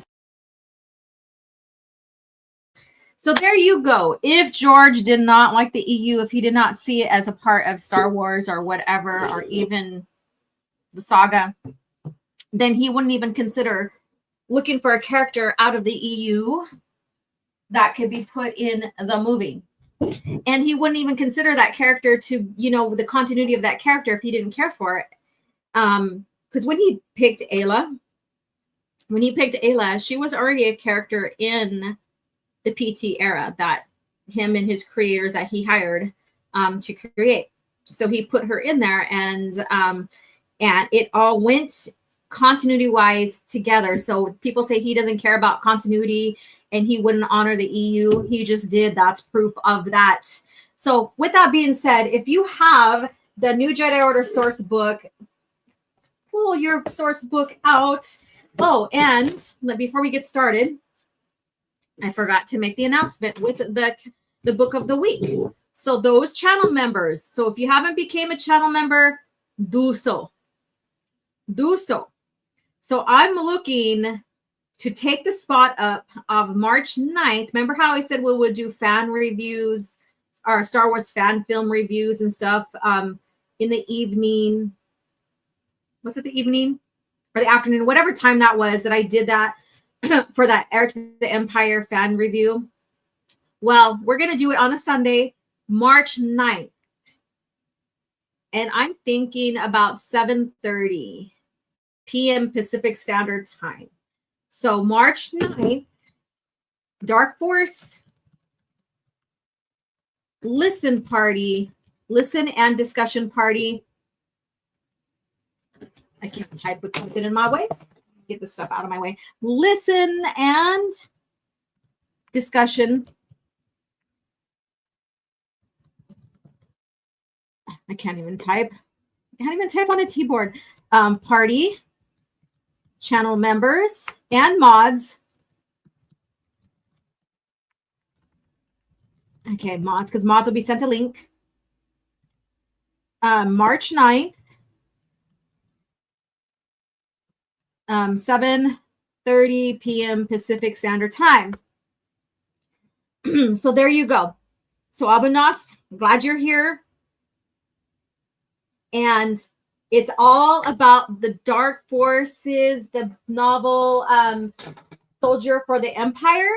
So there you go. If George did not like the EU, if he did not see it as a part of Star Wars or whatever, or even the saga, then he wouldn't even consider looking for a character out of the EU that could be put in the movie. And he wouldn't even consider that character to, the continuity of that character if he didn't care for it. Because when he picked Ayla, she was already a character in the PT era that him and his creators that he hired to create. So he put her in there, and it all went continuity wise together. So people say he doesn't care about continuity and he wouldn't honor the EU. He just did. That's proof of that. So with that being said, if you have the new Jedi Order source book, pull your source book out. Oh, and before we get started, I forgot to make the announcement with the book of the week. So those channel members, so if you haven't became a channel member, do so. Do so. So I'm looking to take the spot up of March 9th. Remember how I said we would do fan reviews or Star Wars fan film reviews and stuff in the evening. Was it the evening or the afternoon? Whatever time that was that I did that for that Heir to the Empire fan review. Well, we're going to do it on a Sunday, March 9th. And I'm thinking about 7:30 p.m. Pacific Standard Time. So March 9th, Dark Force listen and discussion party. I can't type with something in my way. Get this stuff out of my way. Listen and discussion. I can't even type. I can't even type on a keyboard. Party, channel members, and mods. Okay, mods, because mods will be sent a link. March 9th. 7:30 p.m. Pacific Standard Time. So there you go. So Abanos, glad you're here. And it's all about the Dark Forces, the novel Soldier for the Empire.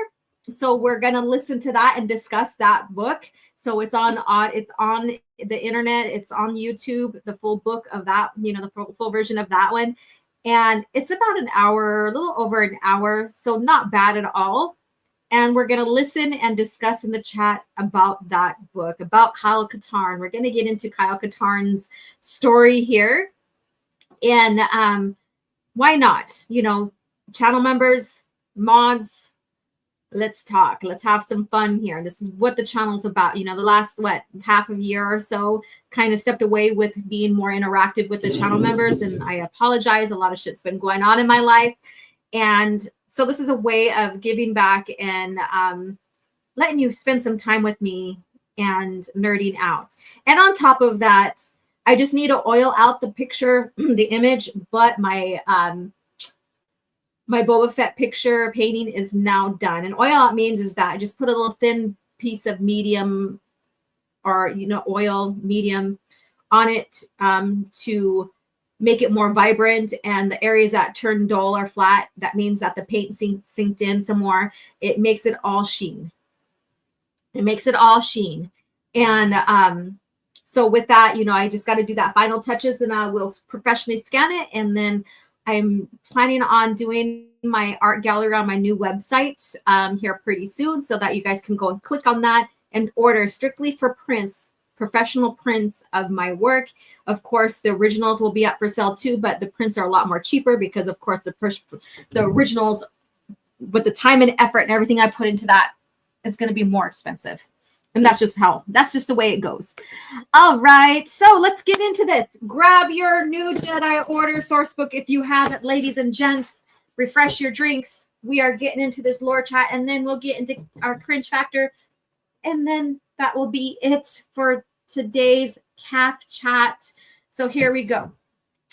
So we're going to listen to that and discuss that book. So it's on the internet, it's on YouTube, the full book of that, the full version of that one. And it's about an hour, a little over an hour, so not bad at all. And we're going to listen and discuss in the chat about that book, about Kyle Katarn. We're going to get into Kyle Katarn's story here. And why not? Channel members, mods, let's talk. Let's have some fun here. This is what the channel is about. The last, half of a year or so, kind of stepped away with being more interactive with the channel members. And I apologize. A lot of shit's been going on in my life. And so this is a way of giving back and letting you spend some time with me and nerding out. And on top of that, I just need to oil out the picture, the image, but my Boba Fett picture painting is now done. And oil out means is that I just put a little thin piece of medium or, oil medium on it to make it more vibrant. And the areas that turn dull or flat, that means that the paint sinked in some more. It makes it all sheen. It makes it all sheen. And so with that, I just got to do that final touches and I will professionally scan it. And then I'm planning on doing my art gallery on my new website here pretty soon so that you guys can go and click on that and order strictly for prints, professional prints of my work. Of course, the originals will be up for sale too, but the prints are a lot more cheaper because, of course, the originals, with the time and effort and everything I put into that, is going to be more expensive. And that's just the way it goes. All right, so let's get into this. Grab your new Jedi Order source book if you have it, ladies and gents. Refresh your drinks. We are getting into this lore chat, and then we'll get into our cringe factor. And then that will be it for today's CAF chat. So here we go.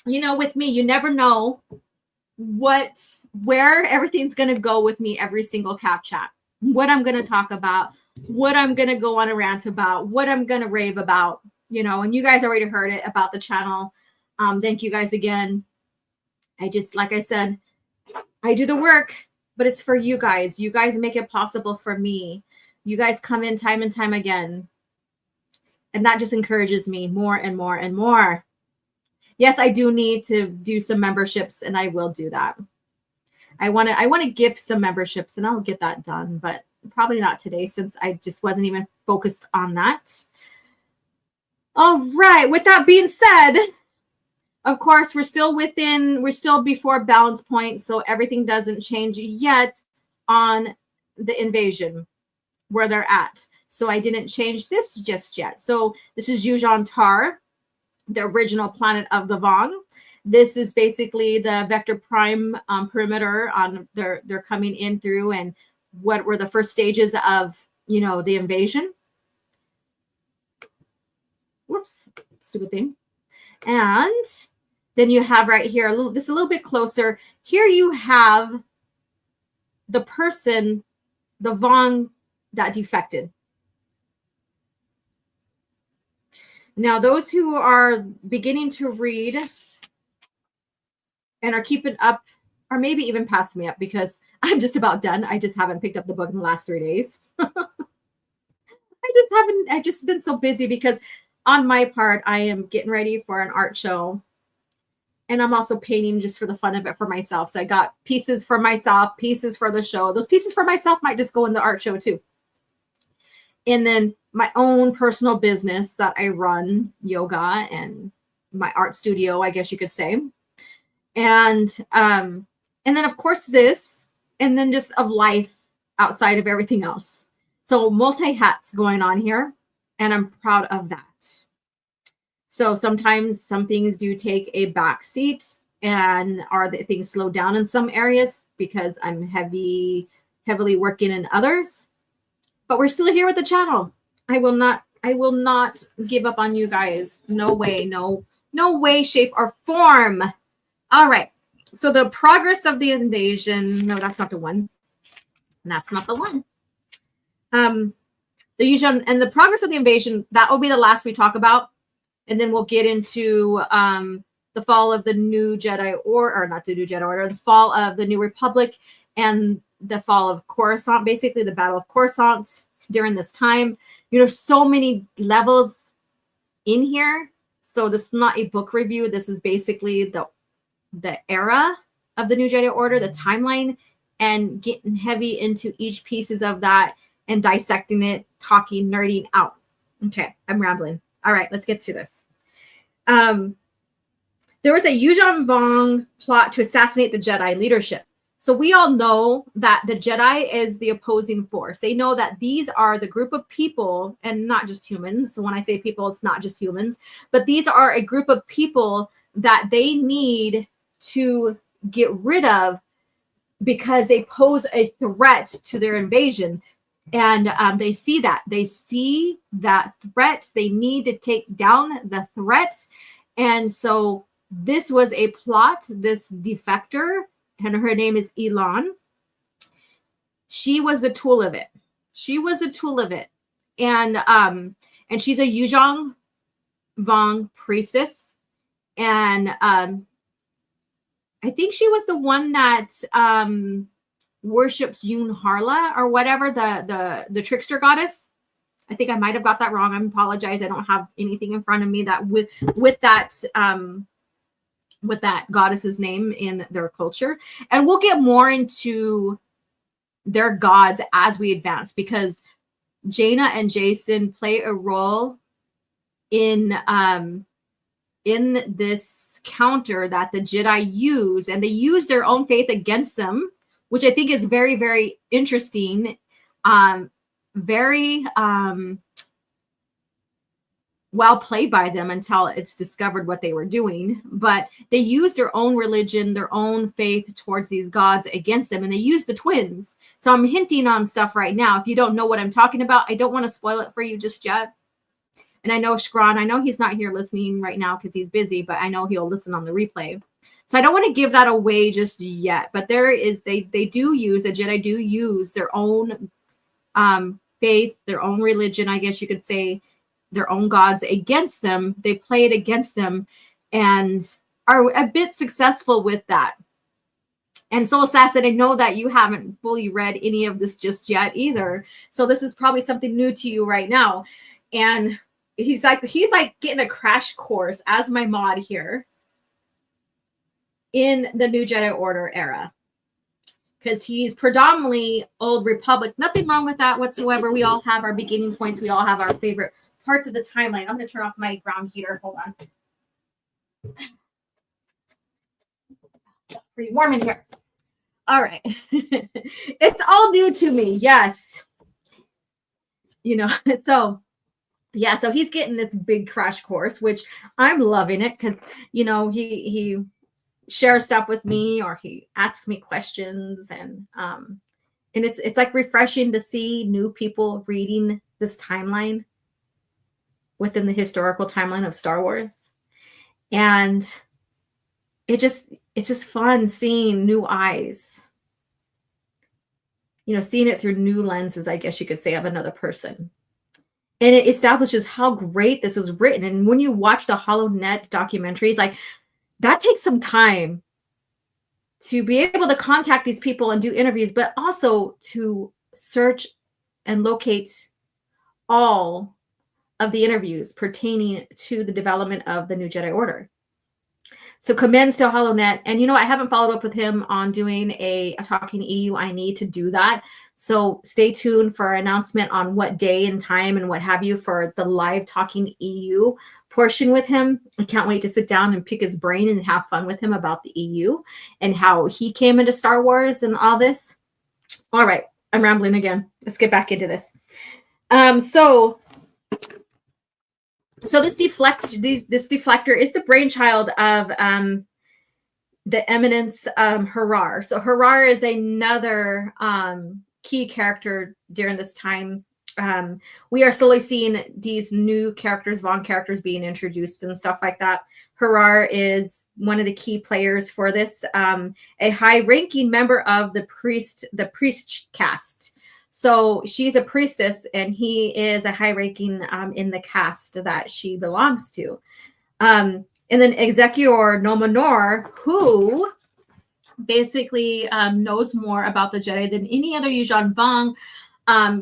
With me, you never know where everything's going to go with me every single CAF chat. What I'm going to talk about, what I'm going to go on a rant about, what I'm going to rave about, and you guys already heard it about the channel. Thank you guys again. Like I said, I do the work, but it's for you guys. You guys make it possible for me. You guys come in time and time again. And that just encourages me more and more and more. Yes, I do need to do some memberships, and I will do that. I want to gift some memberships, and I'll get that done, but probably not today since I just wasn't even focused on that. All right. With that being said, of course, we're still before balance point, so everything doesn't change yet on the invasion where they're at. So I didn't change this just yet. So this is Yuuzhan Tar, the original planet of the Vong. This is basically the Vector Prime perimeter on they're coming in through, and what were the first stages of the invasion. whoops, stupid thing. And then you have right here, this is a little bit closer. Here you have the person, the Vong that defected. Now, those who are beginning to read and are keeping up, or maybe even passing me up, because I'm just about done. I just haven't picked up the book in the last 3 days. I've just been so busy because on my part, I am getting ready for an art show. And I'm also painting just for the fun of it for myself. So I got pieces for myself, pieces for the show. Those pieces for myself might just go in the art show too. And then my own personal business that I run, yoga and my art studio, I guess you could say. And then of course this, and then just of life outside of everything else. So multi hats going on here, and I'm proud of that. So sometimes some things do take a back seat, and are the things slowed down in some areas because I'm heavily working in others. But we're still here with the channel. I will not give up on you guys. No way, no way, shape, or form. All right. So the progress of the invasion. No, that's not the one. That's not the one. The Yuuzhan and the progress of the invasion, that will be the last we talk about. And then we'll get into the fall of the new Jedi Order, or not the new Jedi Order, the fall of the New Republic and the fall of Coruscant, basically the Battle of Coruscant during this time. You know, so many levels in here. So this is not a book review. This is basically the era of the new Jedi Order, the timeline, and getting heavy into each pieces of that and dissecting it, talking, nerding out. Okay, I'm rambling. All right, let's get to this. There was a Yuuzhan Vong plot to assassinate the Jedi leadership. So we all know that the Jedi is the opposing force. They know that these are the group of people, and not just humans. So when I say people, it's not just humans, but these are a group of people that they need to get rid of because they pose a threat to their invasion. And they see that threat. They need to take down the threat. And so this was a plot, this defector, and her name is Elan. She was the tool of it. And she's a Yuuzhan Vong priestess. And I think she was the one that worships Yun Harla or whatever, the trickster goddess. I think I might have got that wrong. I apologize. I don't have anything in front of me that with that goddess's name in their culture. And we'll get more into their gods as we advance, because Jaina and Jason play a role in this counter that the Jedi use, and they use their own faith against them, which I think is very, very interesting. Very well played by them until it's discovered what they were doing. But they use their own religion, their own faith towards these gods against them, and they use the twins. So I'm hinting on stuff right now. If you don't know what I'm talking about, I don't want to spoil it for you just yet. And I know Shkran, I know he's not here listening right now because he's busy, but I know he'll listen on the replay. So I don't want to give that away just yet. But there is, the Jedi do use their own faith, their own religion, I guess you could say, their own gods against them. They play it against them and are a bit successful with that. And Soul Assassin, I know that you haven't fully read any of this just yet either. So this is probably something new to you right now. And he's like getting a crash course as my mod here in the new Jedi Order era. Because he's predominantly Old Republic. Nothing wrong with that whatsoever. We all have our beginning points. We all have our favorite parts of the timeline. I'm going to turn off my ground heater. Hold on. Pretty warm in here. All right. It's all new to me. Yes. So yeah, so he's getting this big crash course, which I'm loving it because, he shares stuff with me, or he asks me questions, and it's like refreshing to see new people reading this timeline. within the historical timeline of Star Wars. And it's just fun seeing new eyes, seeing it through new lenses, I guess you could say, of another person. And it establishes how great this was written. And when you watch the HoloNet documentaries, like, that takes some time to be able to contact these people and do interviews, but also to search and locate all of the interviews pertaining to the development of the new Jedi Order. So commends to HoloNet. And I haven't followed up with him on doing a Talking EU. I need to do that. So stay tuned for an announcement on what day and time and what have you for the live Talking EU portion with him. I can't wait to sit down and pick his brain and have fun with him about the EU and how he came into Star Wars and all this. All right, I'm rambling again. Let's get back into this. So this deflector is the brainchild of the Eminence Harar. So Harar is another key character during this time. We are slowly seeing these new characters, Vong characters, being introduced and stuff like that. Harar is one of the key players for this, a high-ranking member of the priest caste. So she's a priestess, and he is a high-ranking in the caste that she belongs to. And then Executor Nomenor, who basically knows more about the Jedi than any other Yuuzhan Vong,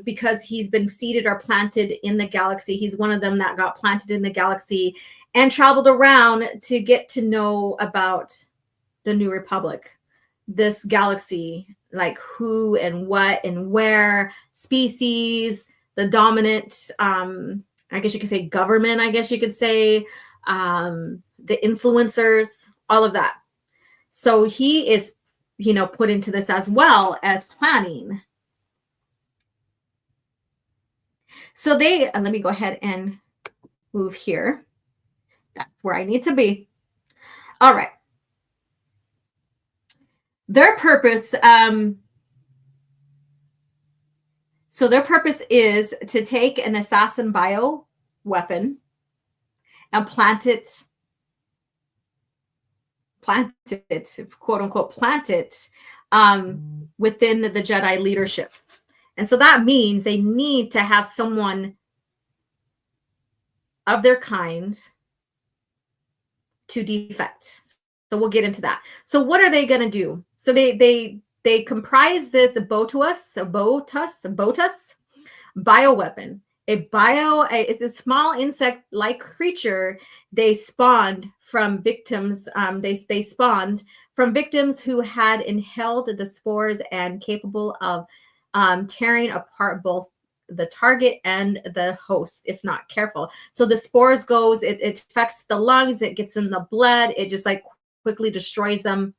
because he's been seeded or planted in the galaxy. He's one of them that got planted in the galaxy and traveled around to get to know about the New Republic, this galaxy, like who and what and where, species, the dominant, I guess you could say government, I guess you could say, the influencers, all of that. So he is, put into this as well as planning. So let me go ahead and move here. That's where I need to be. All right. Their purpose, so their purpose is to take an assassin bio weapon and plant it, quote unquote, plant it within the Jedi leadership. And so that means they need to have someone of their kind to defect. So we'll get into that. So what are they going to do? So they comprise the Botus bioweapon. It's a small insect-like creature. They spawned from victims. They spawned from victims who had inhaled the spores and capable of tearing apart both the target and the host if not careful. So the spores goes, it affects the lungs, it gets in the blood, it just like quickly destroys them.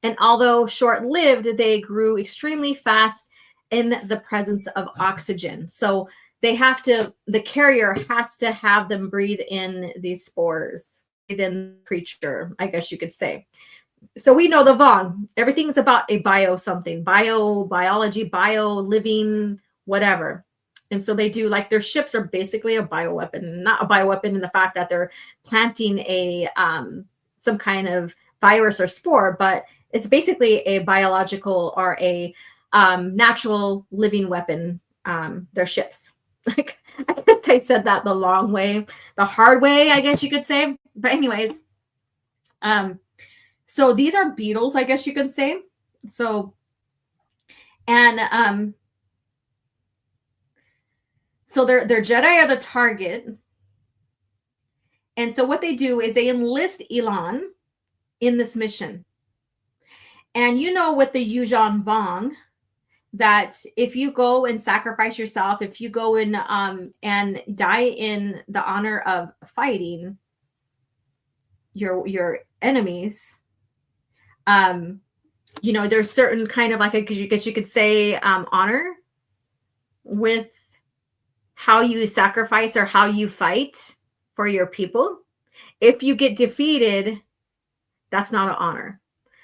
And although short-lived, they grew extremely fast in the presence of oxygen. So the carrier has to have them breathe in these spores within the creature, I guess you could say. So we know the Vong, everything's about a biology, bio, living, whatever. And so they do, like, their ships are basically a bioweapon, not a bioweapon in the fact that they're planting a some kind of virus or spore, but it's basically a biological or a natural living weapon, their ships. Like, I guess I said that the long way, the hard way, I guess you could say. But anyways, so these are beetles, I guess you could say. So, and so their Jedi are the target. And so what they do is they enlist Elan in this mission. And with the Yuuzhan Vong, that if you go and sacrifice yourself, if you go in and die in the honor of fighting your enemies, there's certain kind of, like, I guess you could say, honor with how you sacrifice or how you fight for your people. If you get defeated, that's not an honor.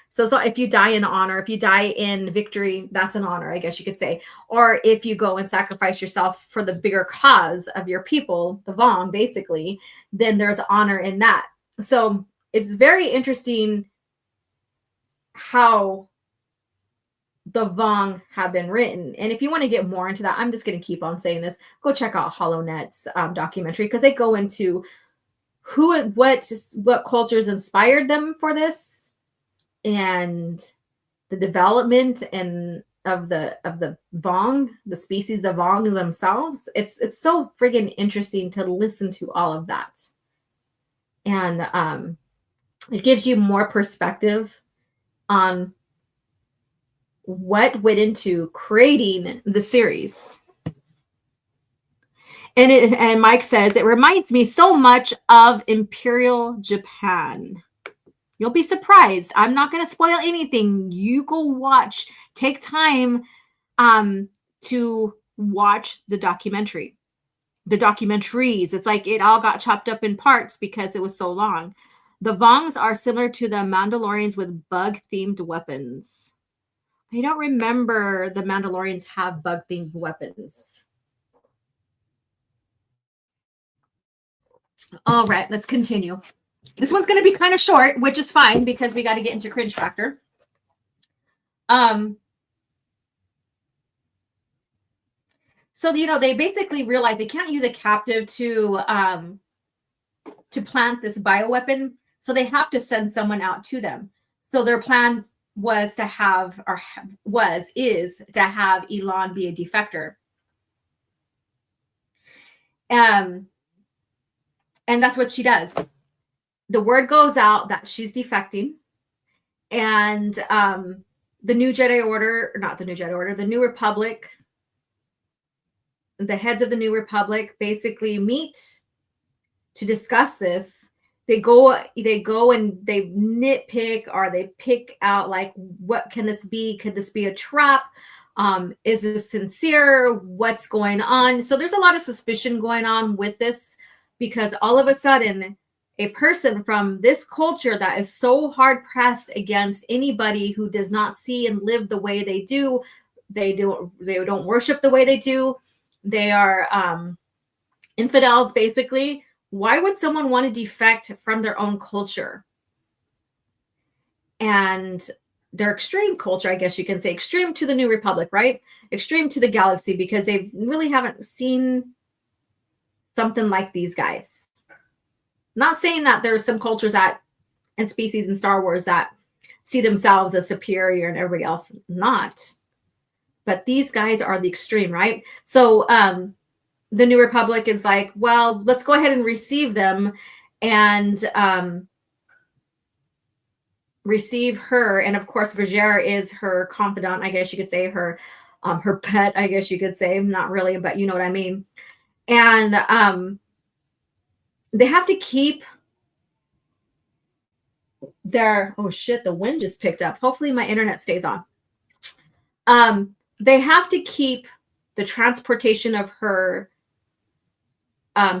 So if you die in honor, if you die in victory, that's an honor, I guess you could say. Or if you go and sacrifice yourself for the bigger cause of your people, the Vong, basically, then there's honor in that. So it's very interesting how the Vong have been written. And if you want to get more into that, I'm just going to keep on saying this. Go check out HoloNet's documentary, because they go into what cultures inspired them for this, and the development and of the Vong, the species, the Vong themselves. It's so friggin' interesting to listen to all of that, and it gives you more perspective on what went into creating the series. And Mike says, it reminds me so much of Imperial Japan. You'll be surprised. I'm not going to spoil anything. You go watch. Take time to watch the documentary. The documentaries. It's like it all got chopped up in parts because it was so long. The Vongs are similar to the Mandalorians with bug-themed weapons. I don't remember the Mandalorians have bug-themed weapons. All right, let's continue. This one's going to be kind of short, which is fine because we got to get into cringe factor. So, they basically realize they can't use a captive to plant this bioweapon. So they have to send someone out to them. So their plan was to have, is to have Yuuzhan be a defector. And that's what she does. The word goes out that she's defecting, and the New Jedi Order, not the New Jedi Order, the New Republic, the heads of the New Republic basically meet to discuss this. They go and they nitpick, or they pick out, like, what can this be? Could this be a trap? Is this sincere? What's going on? So there's a lot of suspicion going on with this, because all of a sudden, a person from this culture that is so hard pressed against anybody who does not see and live the way they do, they don't worship the way they do. They are infidels, basically. Why would someone want to defect from their own culture? And their extreme culture, I guess you can say, extreme to the New Republic, right? Extreme to the galaxy, because they really haven't seen something like these guys. Not saying that there's some cultures and species in Star Wars that see themselves as superior and everybody else not. But these guys are the extreme, right? So the New Republic is like, well, let's go ahead and receive them and receive her. And of course, Vajera is her confidant, I guess you could say, her pet, I guess you could say. Not really, but you know what I mean. And they have to keep their, oh shit, the wind just picked up. Hopefully my internet stays on. They have to keep the transportation of her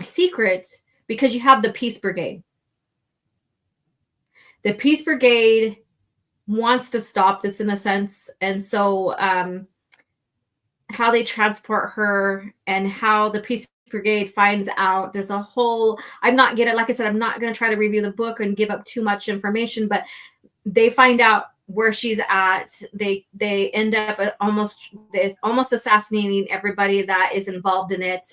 secret, because you have the Peace Brigade. The Peace Brigade wants to stop this in a sense. And so how they transport her and how the Peace Brigade finds out, there's a whole, like I said, I'm not going to try to review the book and give up too much information, but they find out where she's at. They end up almost assassinating everybody that is involved in it,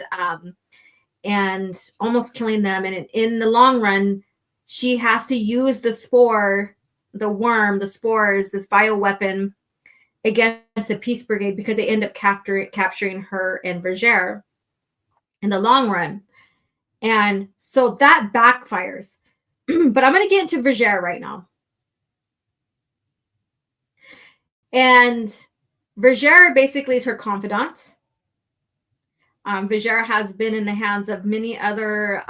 and almost killing them. And in the long run, she has to use the spore, the worm, the spores, this bioweapon against the Peace Brigade, because they end up capturing her and Vajera in the long run. And so that backfires. But I'm going to get into Vajera right now. And Vajera basically is her confidant. Vajera has been in the hands of many other,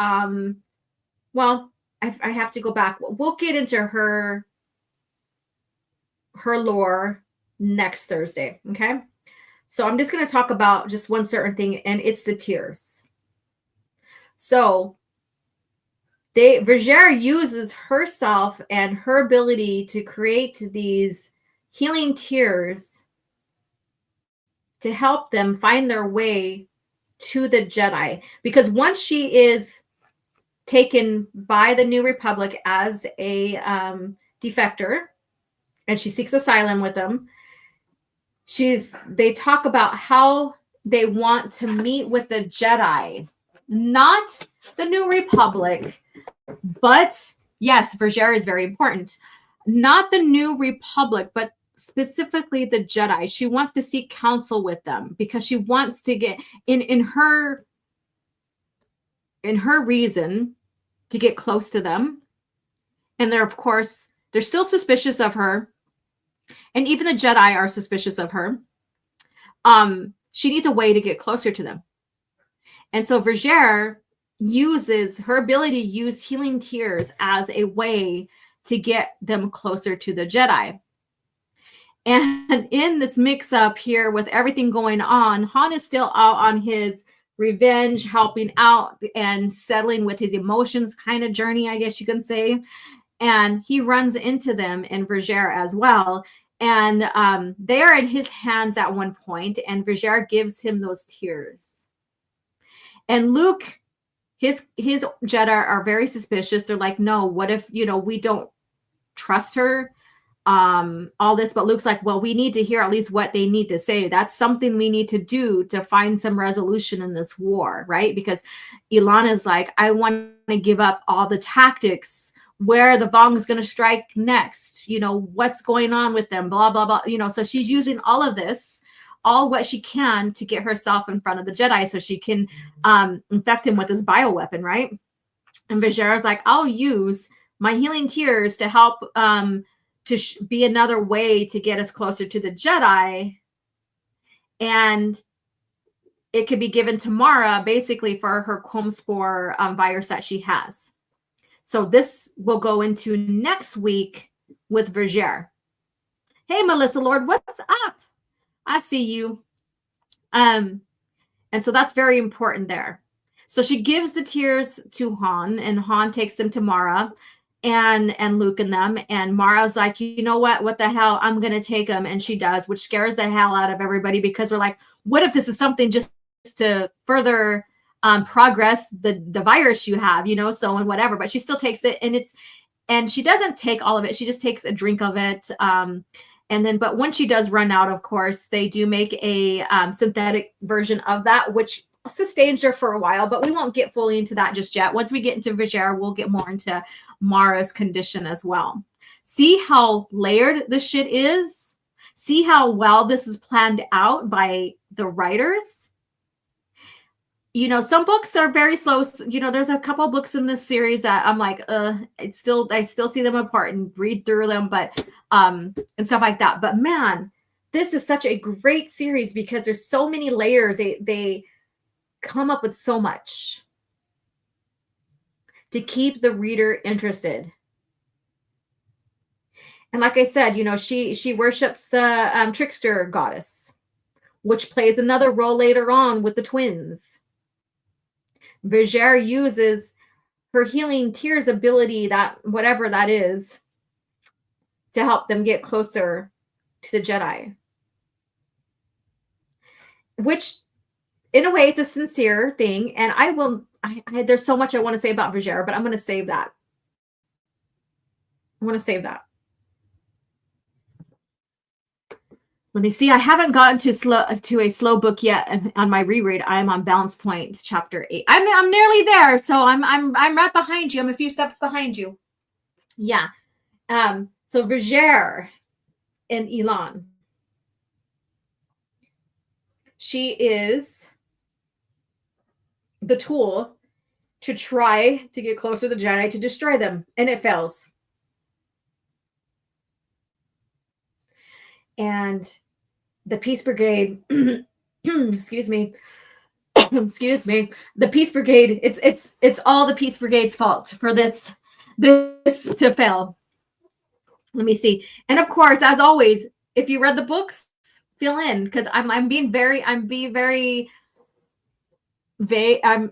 well, I have to go back. We'll get into her lore next Thursday, okay? So I'm just going to talk about just one certain thing, and it's the tears. So Vergere uses herself and her ability to create these healing tears to help them find their way to the Jedi. Because once she is taken by the New Republic as a defector, and she seeks asylum with them, they talk about how they want to meet with the Jedi, not the New Republic, but yes, Vergere is very important. Not the New Republic, but specifically the Jedi. She wants to seek counsel with them because she wants to get in her reason to get close to them. And they're still suspicious of her. And even the Jedi are suspicious of her. She needs a way to get closer to them. And so Vergere uses her ability to use healing tears as a way to get them closer to the Jedi. And in this mix-up here with everything going on, Han is still out on his revenge, helping out and settling with his emotions kind of journey, I guess you can say. And he runs into them in Vergere as well. And they are in his hands at one point, and Vergere gives him those tears. And Luke, his Jedi are very suspicious. They're like, no, what if, we don't trust her, all this. But Luke's like, well, we need to hear at least what they need to say. That's something we need to do to find some resolution in this war, right? Because Ilana's like, I want to give up all the tactics, where the Vong is going to strike next, what's going on with them, blah, blah, blah. So she's using all of this, all what she can to get herself in front of the Jedi so she can infect him with this bioweapon, right? And Vergere's like, I'll use my healing tears to help be another way to get us closer to the Jedi. And it could be given to Mara basically for her Comspore virus that she has. So this will go into next week with Vergere. Hey, Melissa Lord, what's up? I see you. And so that's very important there. So she gives the tears to Han, and Han takes them to Mara and Luke and them. And Mara's like, you know what the hell? I'm going to take them. And she does, which scares the hell out of everybody because we're like, what if this is something just to further progress the virus you have, so and whatever, but she still takes it, and she doesn't take all of it. She just takes a drink of it. But when she does run out, of course, they do make a synthetic version of that, which sustains her for a while, but we won't get fully into that just yet. Once we get into Vergere, we'll get more into Mara's condition as well. See how layered this shit is? See how well this is planned out by the writers? Some books are very slow. There's a couple of books in this series that I'm like, I still see them apart and read through them, but and stuff like that. But man, this is such a great series because there's so many layers. They come up with so much to keep the reader interested. And like I said, she worships the trickster goddess, which plays another role later on with the twins. Vergere uses her healing tears ability, that whatever that is, to help them get closer to the Jedi. Which, in a way, it's a sincere thing. And there's so much I want to say about Vergere, but I'm going to save that. Let me see. I haven't gotten to a slow book yet on my reread. I'm on Balance Point, chapter 8. I'm nearly there, so I'm right behind you. I'm a few steps behind you. Yeah. So Vergere and Elan. She is the tool to try to get closer to the Jedi to destroy them, and it fails. And the Peace Brigade, excuse me, the Peace Brigade, it's all the Peace Brigade's fault for this to fail. Let me see. And of course, as always, if you read the books, fill in, because I'm being very vague.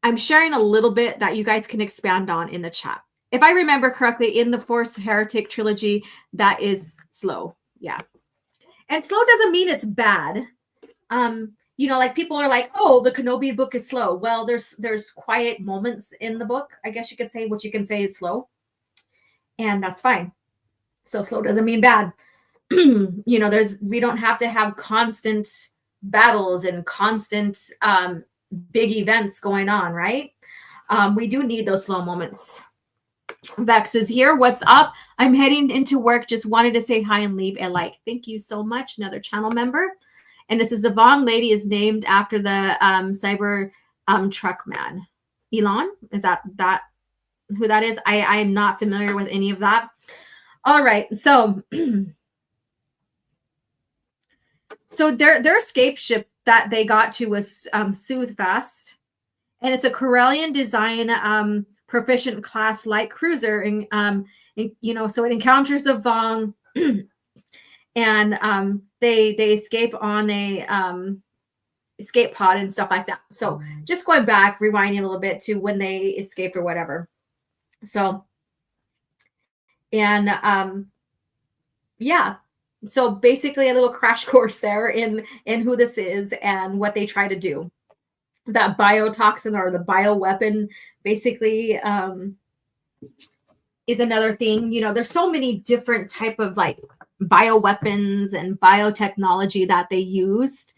I'm sharing a little bit that you guys can expand on in the chat. If I remember correctly, in the Force Heretic trilogy, that is slow. Yeah. And slow doesn't mean it's bad. You know, like people are like, oh, the Kenobi book is slow. Well, there's quiet moments in the book, I guess you could say. What you can say is slow. And that's fine. So slow doesn't mean bad. You know, we don't have to have constant battles and constant big events going on, right? We do need those slow moments. Vex is here. What's up? I'm heading into work. Just wanted to say hi and leave a like. Thank you so much. Another channel member. And this is the Vong lady is named after the cyber truck man. Elon, is that who that is? I'm not familiar with any of that. All right. So their escape ship that they got to was Soothfast. And it's a Corellian design proficient class light cruiser. And you know, so it encounters the Vong and they escape on a escape pod and stuff like that. So just going back, rewinding a little bit to when they escaped or whatever. So, and yeah. So basically a little crash course there in who this is and what they try to do. That biotoxin or the bioweapon basically is another thing. You know, there's so many different type of like bioweapons and biotechnology that they used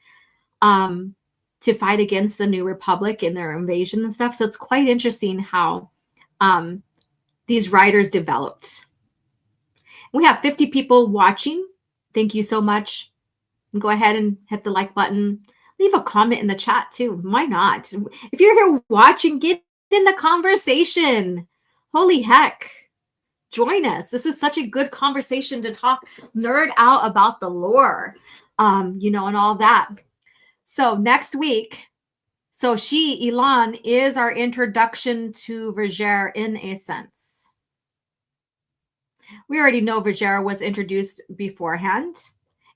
to fight against the New Republic in their invasion and stuff. So it's quite interesting how these writers developed. We have 50 people watching. Thank you so much. Go ahead and hit the like button. Leave a comment in the chat too. Why not? If you're here watching, get in the conversation. Holy heck. Join us. This is such a good conversation to talk, nerd out about the lore, you know, and all that. So next week, so Elon, is our introduction to Vergere in a sense. We already know Vergere was introduced beforehand,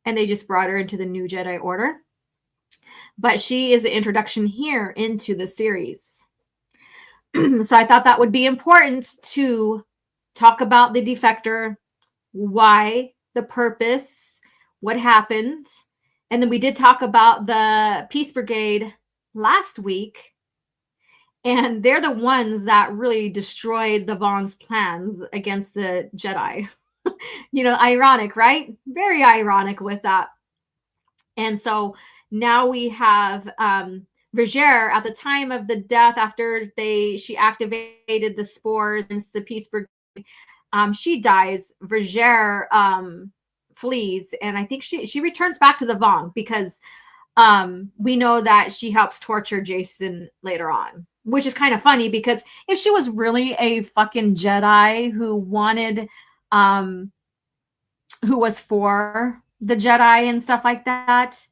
and they just brought her into the new Jedi Order. But she is the introduction here into the series. So I thought that would be important to talk about the defector, why, the purpose, what happened. And then we did talk about the Peace Brigade last week. And they're the ones that really destroyed the Vong's plans against the Jedi. You know, ironic, right? Very ironic with that. And so now we have Vergere at the time of the death after she activated the spores against the Peace Brigade. She dies. Vergere flees, and I think she returns back to the Vong because we know that she helps torture Jason later on, which is kind of funny because if she was really a fucking Jedi who wanted, who was for the Jedi and stuff like that,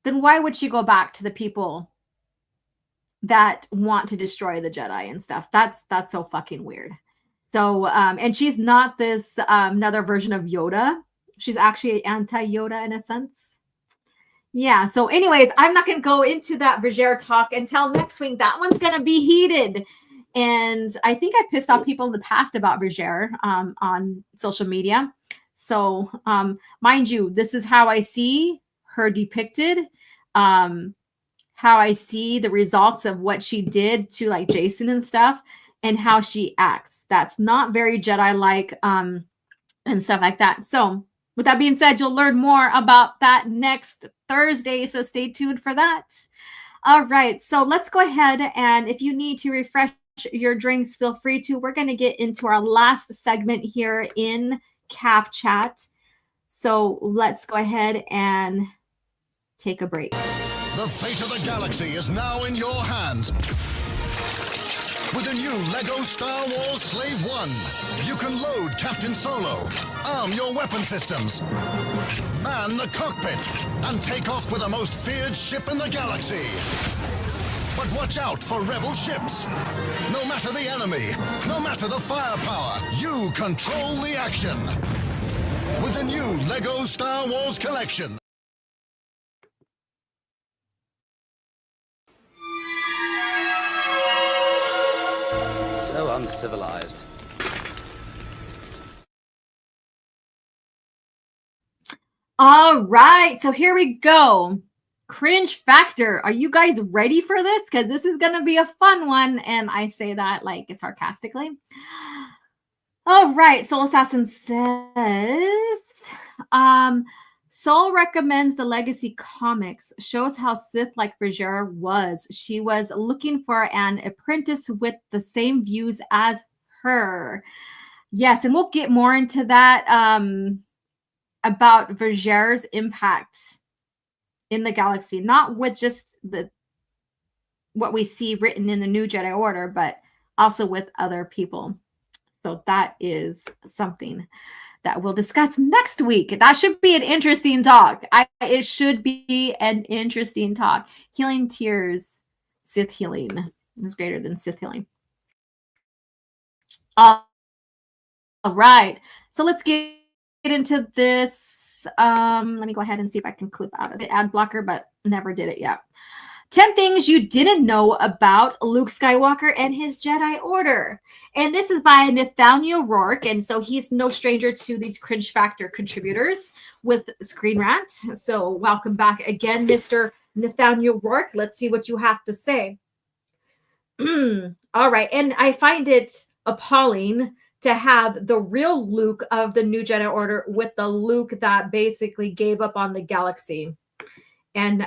then why would she go back to the people that want to destroy the Jedi and stuff? That's so fucking weird. So, and she's not this another version of Yoda. She's actually anti-Yoda in a sense. Yeah. So anyways, I'm not going to go into that Vergere talk until next week. That one's going to be heated. And I think I pissed off people in the past about Vergere on social media. So mind you, this is how I see her depicted, how I see the results of what she did to like Jason and stuff, and how she acts. That's not very Jedi-like and stuff like that. So with that being said, you'll learn more about that next Thursday. So stay tuned for that. All right. So let's go ahead. And if you need to refresh your drinks, feel free to. We're going to get into our last segment here in CAF chat. So let's go ahead and take a break. The fate of the galaxy is now in your hands. With the new LEGO Star Wars Slave 1, you can load Captain Solo, arm your weapon systems, man the cockpit, and take off with the most feared ship in the galaxy. But watch out for rebel ships. No matter the enemy, no matter the firepower, you control the action. With the new LEGO Star Wars collection. uncivilized. All right, so here we go. Cringe factor. Are you guys ready for this? Because this is going to be a fun one, and I say that like sarcastically. All right, Soul Assassin says, Soul recommends the Legacy comics, shows how Sith-like Vajera was. She was looking for an apprentice with the same views as her. Yes, and we'll get more into that about Vajera's impact in the galaxy, not with just what we see written in the New Jedi Order, but also with other people. So that is something that we'll discuss next week. That should be an interesting talk. It should be an interesting talk. Healing Tears, Sith healing is greater than Sith healing. All right. So let's get into this. Let me go ahead and see if I can clip out of the ad blocker, but never did it yet. 10 things you didn't know about Luke Skywalker and his Jedi Order. And this is by Nathaniel Rourke. And so he's no stranger to these cringe factor contributors with Screen Rant. So welcome back again, Mr. Nathaniel Rourke. Let's see what you have to say. All right. And I find it appalling to have the real Luke of the New Jedi Order with the Luke that basically gave up on the galaxy and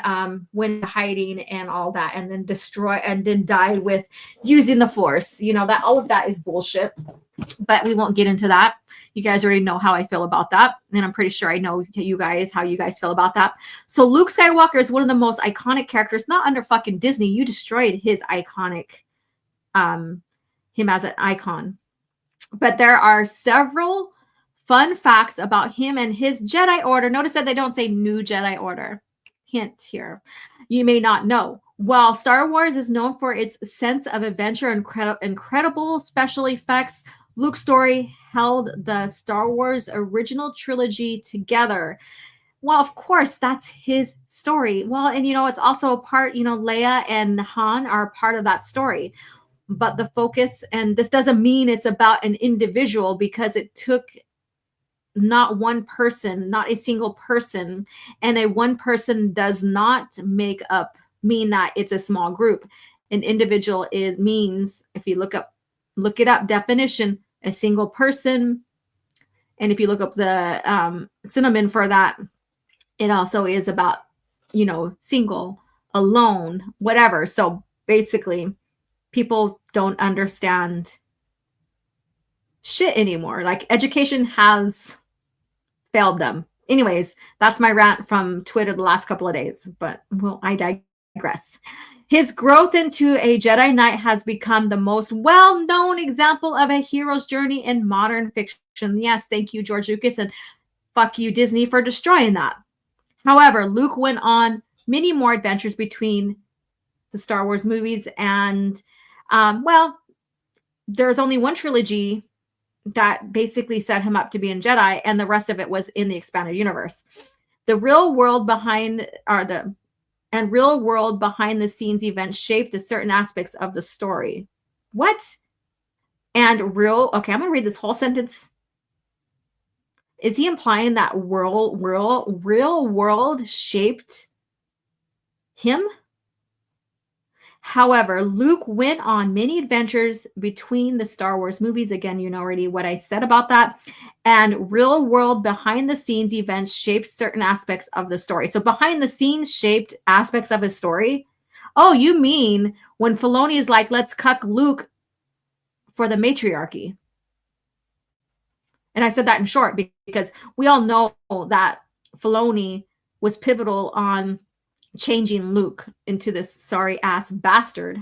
went hiding and all that, and then destroy and then died with using the Force. You know, that all of that is bullshit, but we won't get into that. You guys already know how I feel about that, and I'm pretty sure I know you guys how you guys feel about that. So Luke Skywalker is one of the most iconic characters, not under fucking Disney. You destroyed his iconic him as an icon. But there are several fun facts about him and his Jedi Order. Notice that they don't say New Jedi Order. Hint here. You may not know. While Star Wars is known for its sense of adventure and incredible special effects, Luke's story held the Star Wars original trilogy together. Well, of course, that's his story. Well, and you know, it's also a part, you know, Leia and Han are part of that story. But the focus, and this doesn't mean it's about an individual, because it took not one person, not a single person, and a one person does not mean that it's a small group. An individual means, if you look it up definition, a single person. And if you look up the synonym for that, it also is about, you know, single, alone, whatever. So basically, people don't understand shit anymore. Like, education has failed them. Anyways, that's my rant from Twitter the last couple of days, but well, I digress. His growth into a Jedi Knight has become the most well-known example of a hero's journey in modern fiction. Yes, thank you, George Lucas, and fuck you, Disney, for destroying that. However, Luke went on many more adventures between the Star Wars movies, and well, there's only one trilogy that basically set him up to be in Jedi, and the rest of it was in the expanded universe. The real world behind the scenes events shaped the certain aspects of the story. What? Okay, I'm gonna read this whole sentence. Is he implying that real world shaped him? However, Luke went on many adventures between the Star Wars movies. Again, you know already what I said about that. And real world behind the scenes events shaped certain aspects of the story. So behind the scenes shaped aspects of his story. Oh, you mean when Filoni is like, let's cuck Luke for the matriarchy. And I said that in short because we all know that Filoni was pivotal on changing Luke into this sorry ass bastard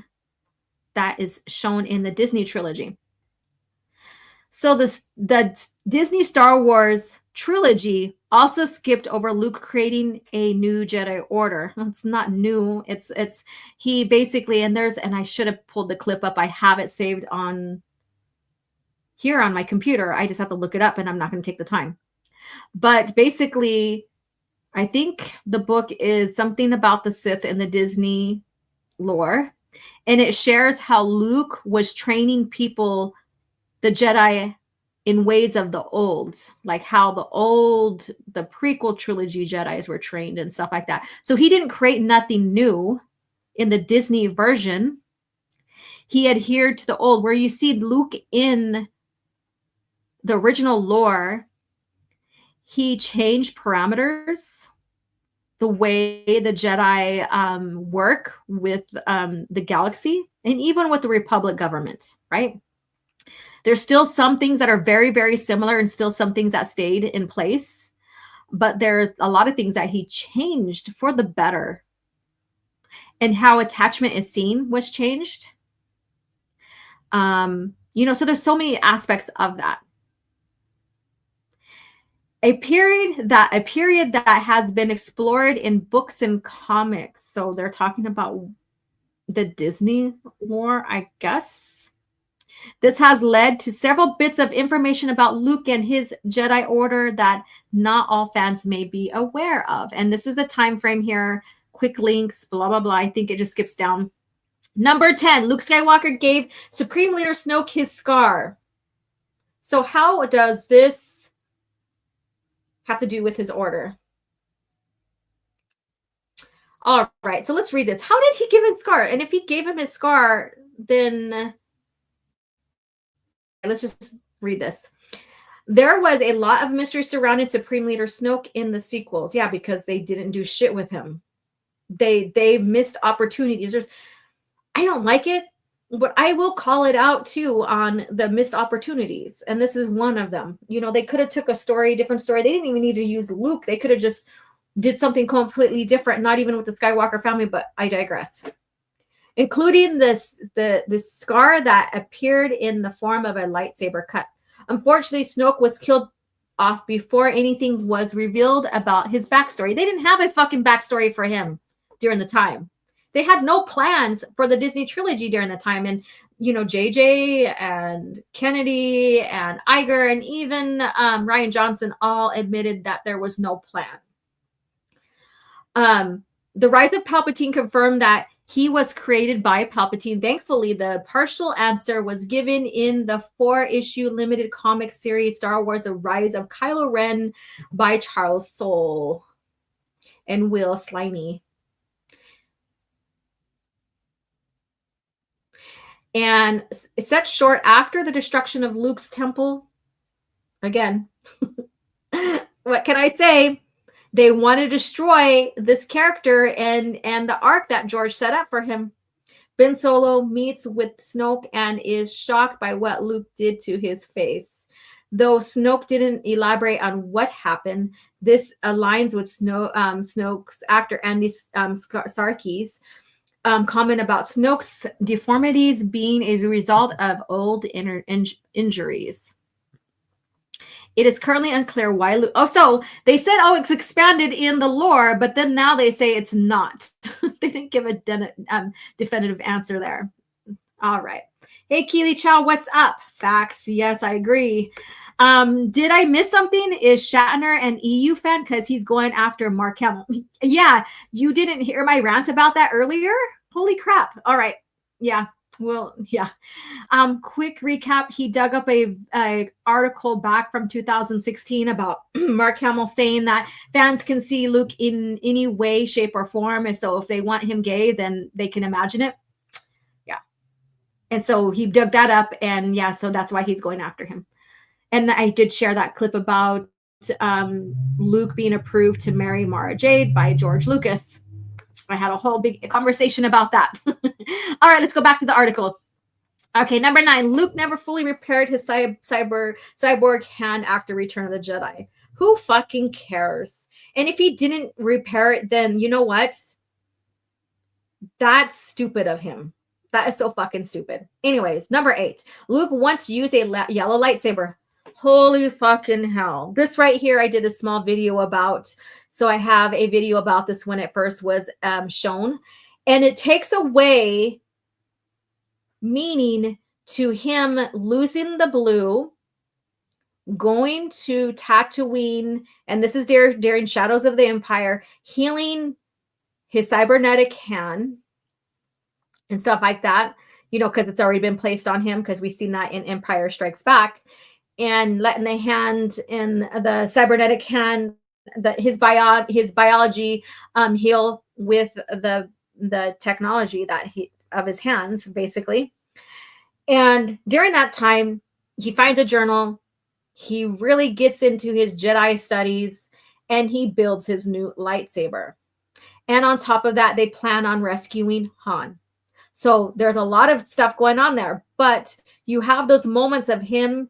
that is shown in the Disney trilogy. So the Disney Star Wars trilogy also skipped over Luke creating a new Jedi Order. It's not new. It's he basically, and I should have pulled the clip up. I have it saved on here on my computer. I just have to look it up, and I'm not going to take the time. But basically, I think the book is something about the Sith in the Disney lore, and it shares how Luke was training people the Jedi in ways of the old, like how the prequel trilogy Jedis were trained and stuff like that. So he didn't create nothing new in the Disney version. He adhered to the old, where you see Luke in the original lore, he changed parameters, the way the Jedi work with the galaxy, and even with the Republic government, right? There's still some things that are very, very similar and still some things that stayed in place. But there's a lot of things that he changed for the better. And how attachment is seen was changed. So there's so many aspects of that. A period that has been explored in books and comics. So they're talking about the Disney lore, I guess. This has led to several bits of information about Luke and his Jedi Order that not all fans may be aware of. And this is the time frame here. Quick links, blah, blah, blah. I think it just skips down. Number 10, Luke Skywalker gave Supreme Leader Snoke his scar. So how does this have to do with his order? All right, so let's read this. How did he give his scar? And if he gave him his scar, then let's just read this. There was a lot of mystery surrounding Supreme Leader Snoke in the sequels. Yeah, because they didn't do shit with him. They missed opportunities. I don't like it, but I will call it out too on the missed opportunities. And this is one of them. They could have took a different story. They didn't even need to use Luke. They could have just did something completely different, not even with the Skywalker family, but I digress. Including the scar that appeared in the form of a lightsaber cut. Unfortunately, Snoke was killed off before anything was revealed about his backstory. They didn't have a fucking backstory for him during the time. They had no plans for the Disney trilogy during the time. And, JJ and Kennedy and Iger and even Rian Johnson all admitted that there was no plan. The Rise of Palpatine confirmed that he was created by Palpatine. Thankfully, the partial answer was given in the 4-issue limited comic series Star Wars: The Rise of Kylo Ren by Charles Soule and Will Slimey. And set short after the destruction of Luke's temple. Again, what can I say? They want to destroy this character and the arc that George set up for him. Ben Solo meets with Snoke and is shocked by what Luke did to his face. Though Snoke didn't elaborate on what happened, this aligns with Snoke's actor Andy Serkis' comment about Snoke's deformities being a result of old injuries. It is currently unclear why Luke... so they said, it's expanded in the lore, but then now they say it's not. They didn't give a definitive answer there. All right. Hey, Keely Chow, what's up? Facts. Yes, I agree. Did I miss something? Is Shatner an EU fan? Because he's going after Mark Hamill. Yeah, you didn't hear my rant about that earlier? Holy crap. All right. Yeah. Well, yeah. Quick recap. He dug up a article back from 2016 about Mark Hamill saying that fans can see Luke in any way, shape, or form. And so if they want him gay, then they can imagine it. Yeah. And so he dug that up. And yeah, so that's why he's going after him. And I did share that clip about Luke being approved to marry Mara Jade by George Lucas. I had a whole big conversation about that. All right, let's go back to the article. Okay, number 9. Luke never fully repaired his cyborg hand after Return of the Jedi. Who fucking cares? And if he didn't repair it, then you know what? That's stupid of him. That is so fucking stupid. Anyways, number 8. Luke once used a yellow lightsaber. Holy fucking hell. This right here, I did a small video about. So I have a video about this when it first was shown. And it takes away meaning to him losing the blue, going to Tatooine, and this is during Shadows of the Empire, healing his cybernetic hand and stuff like that. you know, because it's already been placed on him, because we've seen that in Empire Strikes Back, and letting the hand in the cybernetic hand, his biology heal with the technology that of his hands, basically. And during that time, he finds a journal. He really gets into his Jedi studies, and he builds his new lightsaber. And on top of that, they plan on rescuing Han. So there's a lot of stuff going on there, but you have those moments of him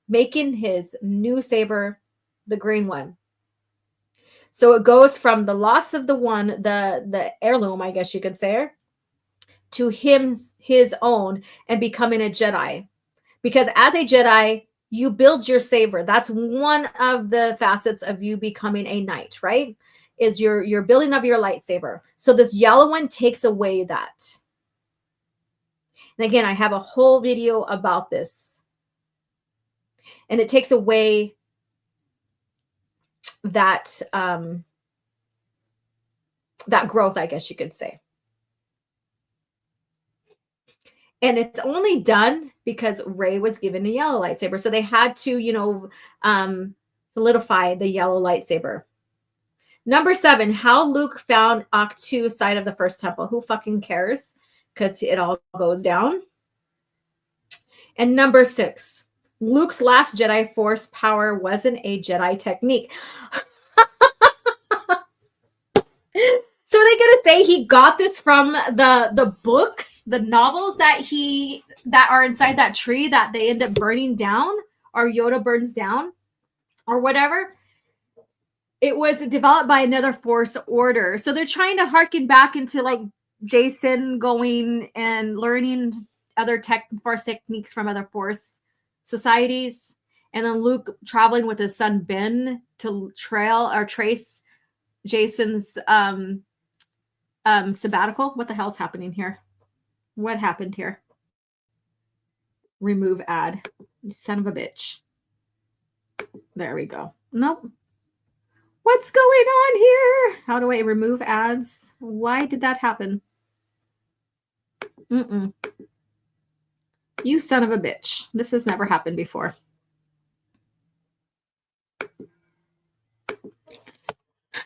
making his new saber, the green one. So it goes from the loss of the heirloom, I guess you could say, to his own, and becoming a Jedi. Because as a Jedi, you build your saber. That's one of the facets of you becoming a knight, right? Is your building of your lightsaber. So this yellow one takes away that. And again, I have a whole video about this. And it takes away that that growth, I guess you could say. And it's only done because Rey was given a yellow lightsaber. So they had to, you know, solidify the yellow lightsaber. Number 7, how Luke found Ahch-To's side of the first temple. Who fucking cares? Because it all goes down. And number 6, Luke's last Jedi Force power wasn't a Jedi technique. So they're gonna say he got this from the books, the novels that are inside that tree that they end up burning down, or Yoda burns down, or whatever. It was developed by another Force order. So they're trying to harken back into like Jason going and learning other Force techniques from other Force societies, and then Luke traveling with his son Ben to trace Jason's sabbatical. What the hell's happening here? What happened here? Remove ad. You son of a bitch. There we go. Nope. What's going on here? How do I remove ads? Why did that happen? You son of a bitch. This has never happened before.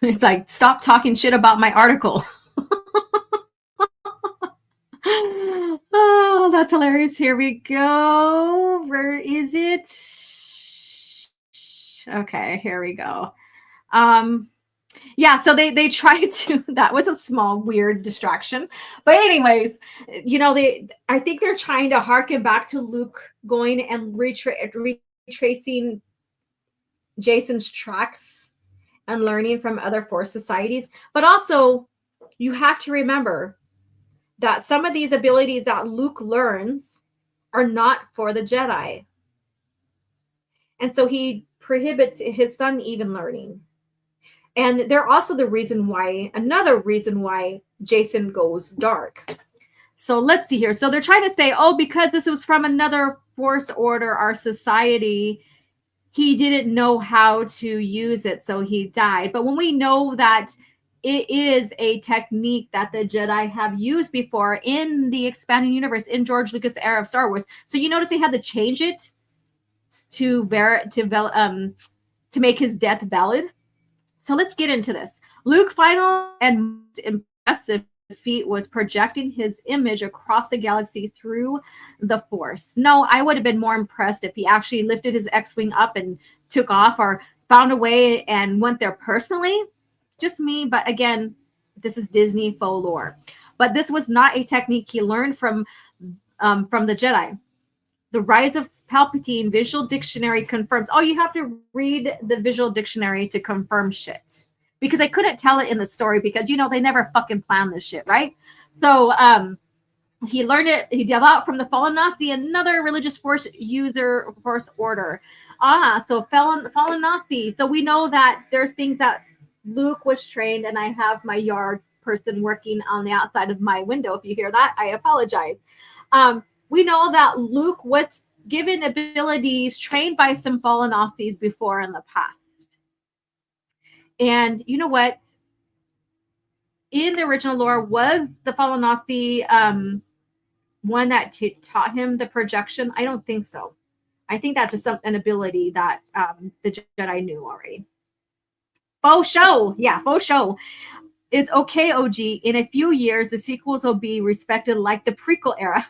It's like, stop talking shit about my article. Oh, that's hilarious. Here we go. Where is it? Okay, here we go. Yeah, so they tried to, that was a small weird distraction. But anyways, you know, I think they're trying to harken back to Luke going and retracing Jason's tracks and learning from other Force societies. But also, you have to remember that some of these abilities that Luke learns are not for the Jedi. And so he prohibits his son even learning. And they're also another reason why Jason goes dark. So let's see here. So they're trying to say, oh, because this was from another Force order, our society, he didn't know how to use it, so he died. But when we know that it is a technique that the Jedi have used before in the expanding universe, in George Lucas' era of Star Wars. So you notice they had to change it to make his death valid. So let's get into this. Luke's final and impressive feat was projecting his image across the galaxy through the Force. No, I would have been more impressed if he actually lifted his X-Wing up and took off, or found a way and went there personally. Just me, but again, this is Disney faux lore. But this was not a technique he learned from the Jedi. The Rise of Palpatine Visual Dictionary confirms. Oh, you have to read the Visual Dictionary to confirm shit. Because I couldn't tell it in the story because, you know, they never fucking planned this shit, right? So he learned it. He developed from the Fallen Nazi, another religious Force order. So Fallen Nazi. So we know that there's things that Luke was trained, and I have my yard person working on the outside of my window. If you hear that, I apologize. We know that Luke was given abilities trained by some Fallen Nazis before in the past. And you know what? In the original lore, was the Fallen Nazi one that taught him the projection? I don't think so. I think that's just an ability that the Jedi knew already. Faux show. Yeah, faux show. It's okay, OG. In a few years, the sequels will be respected like the prequel era.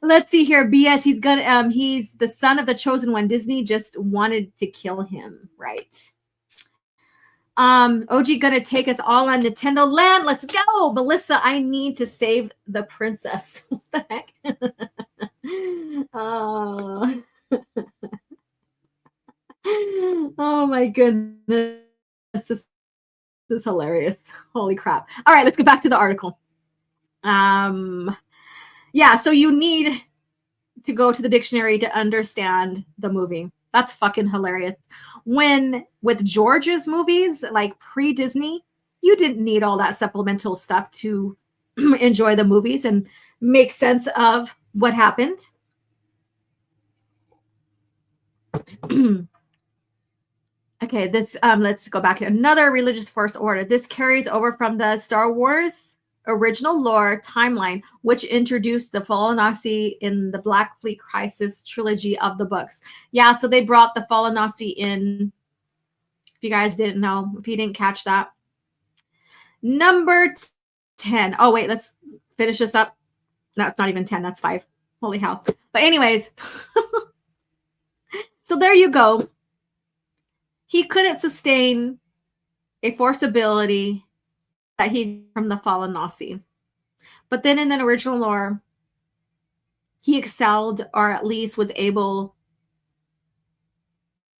Let's see here. BS, he's the son of the chosen one. Disney just wanted to kill him, right? OG gonna take us all on Nintendo Land. Let's go. Melissa, I need to save the princess. What the heck? Oh. Oh my goodness. This is hilarious. Holy crap. All right, let's get back to the article. Yeah, so you need to go to the dictionary to understand the movie. That's fucking hilarious. When with George's movies, like pre-Disney, you didn't need all that supplemental stuff to enjoy the movies and make sense of what happened. Okay, this let's go back to another religious first order. This carries over from the Star Wars original lore timeline, which introduced the Fallen Nazi in the Black Fleet Crisis trilogy of the books. Yeah, so they brought the Fallen Nazi in. If you guys didn't know, if you didn't catch that. Number 10. Oh, wait, let's finish this up. No, it's not even 10. That's 5. Holy hell. But anyways, so there you go. He couldn't sustain a force ability that he from the fallen Nazi. But then in the original lore, he excelled, or at least was able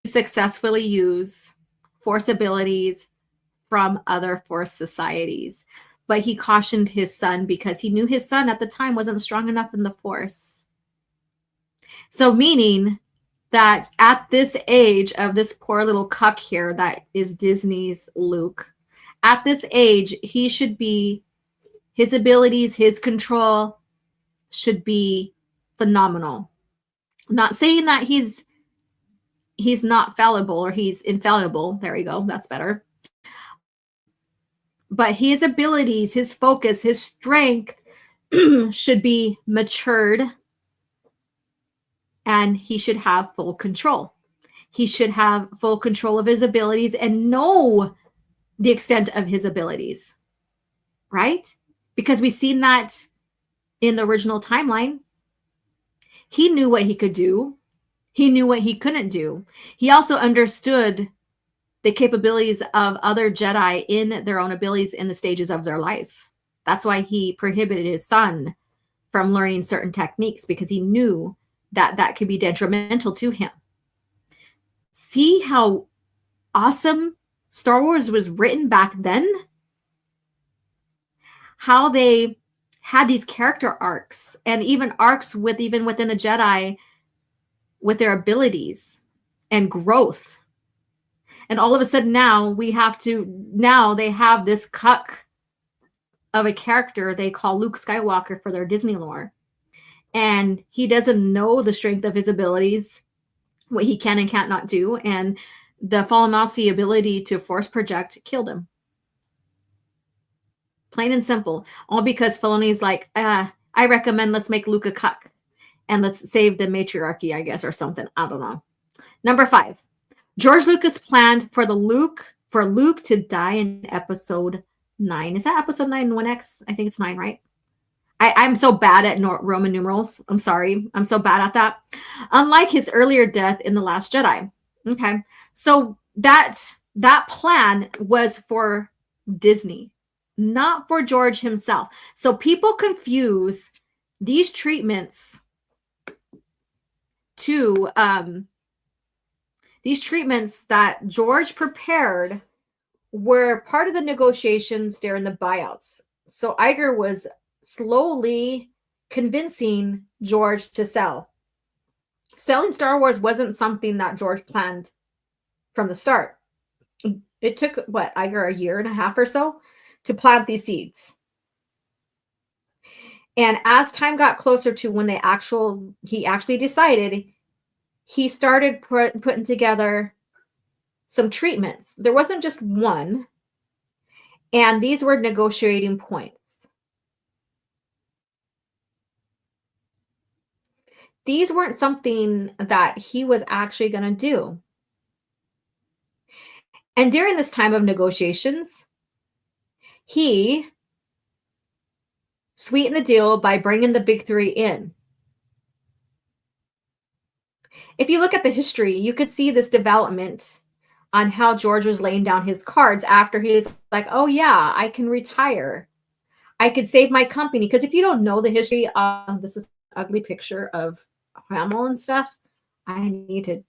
to successfully use force abilities from other force societies. But he cautioned his son because he knew his son at the time wasn't strong enough in the force. So meaning that at this age of this poor little cuck here that is Disney's Luke, at this age, he should be, his abilities, his control should be phenomenal. I'm not saying that he's not fallible or he's infallible. There we go. That's better. But his abilities, his focus, his strength should be matured, and he should have full control. He should have full control of his abilities and know the extent of his abilities, right? Because we've seen that in the original timeline. He knew what he could do. He knew what he couldn't do. He also understood the capabilities of other Jedi in their own abilities in the stages of their life. That's why he prohibited his son from learning certain techniques, because he knew that that could be detrimental to him. See how awesome Star Wars was written back then? How they had these character arcs, and even arcs even within the Jedi with their abilities and growth. And all of a sudden now they have this cuck of a character they call Luke Skywalker for their Disney lore. And he doesn't know the strength of his abilities, what he can and can't not do. And the Fallen Nazi ability to force project killed him. Plain and simple. All because Filoni's like, I recommend let's make Luke a cuck. And let's save the matriarchy, I guess, or something. I don't know. Number 5. George Lucas planned for Luke to die in episode 9. Is that episode 9 1X? I think it's 9, right? I'm so bad at Roman numerals. I'm sorry. I'm so bad at that. Unlike his earlier death in The Last Jedi. Okay. So that plan was for Disney, not for George himself. So people confuse these treatments to these treatments that George prepared were part of the negotiations during the buyouts. So Iger was slowly convincing George to sell. Selling Star Wars wasn't something that George planned from the start. It took, Iger, a year and a half or so to plant these seeds. And as time got closer to when he actually decided, he started putting together some treatments. There wasn't just one. And these were negotiating points. these weren't something that he was actually going to do. And during this time of negotiations, he sweetened the deal by bringing the big three in. If you look at the history, you could see this development on how George was laying down his cards after he's like, oh yeah, I can retire. I could save my company. Because if you don't know the history, this is an ugly picture of Hamill and stuff. I need to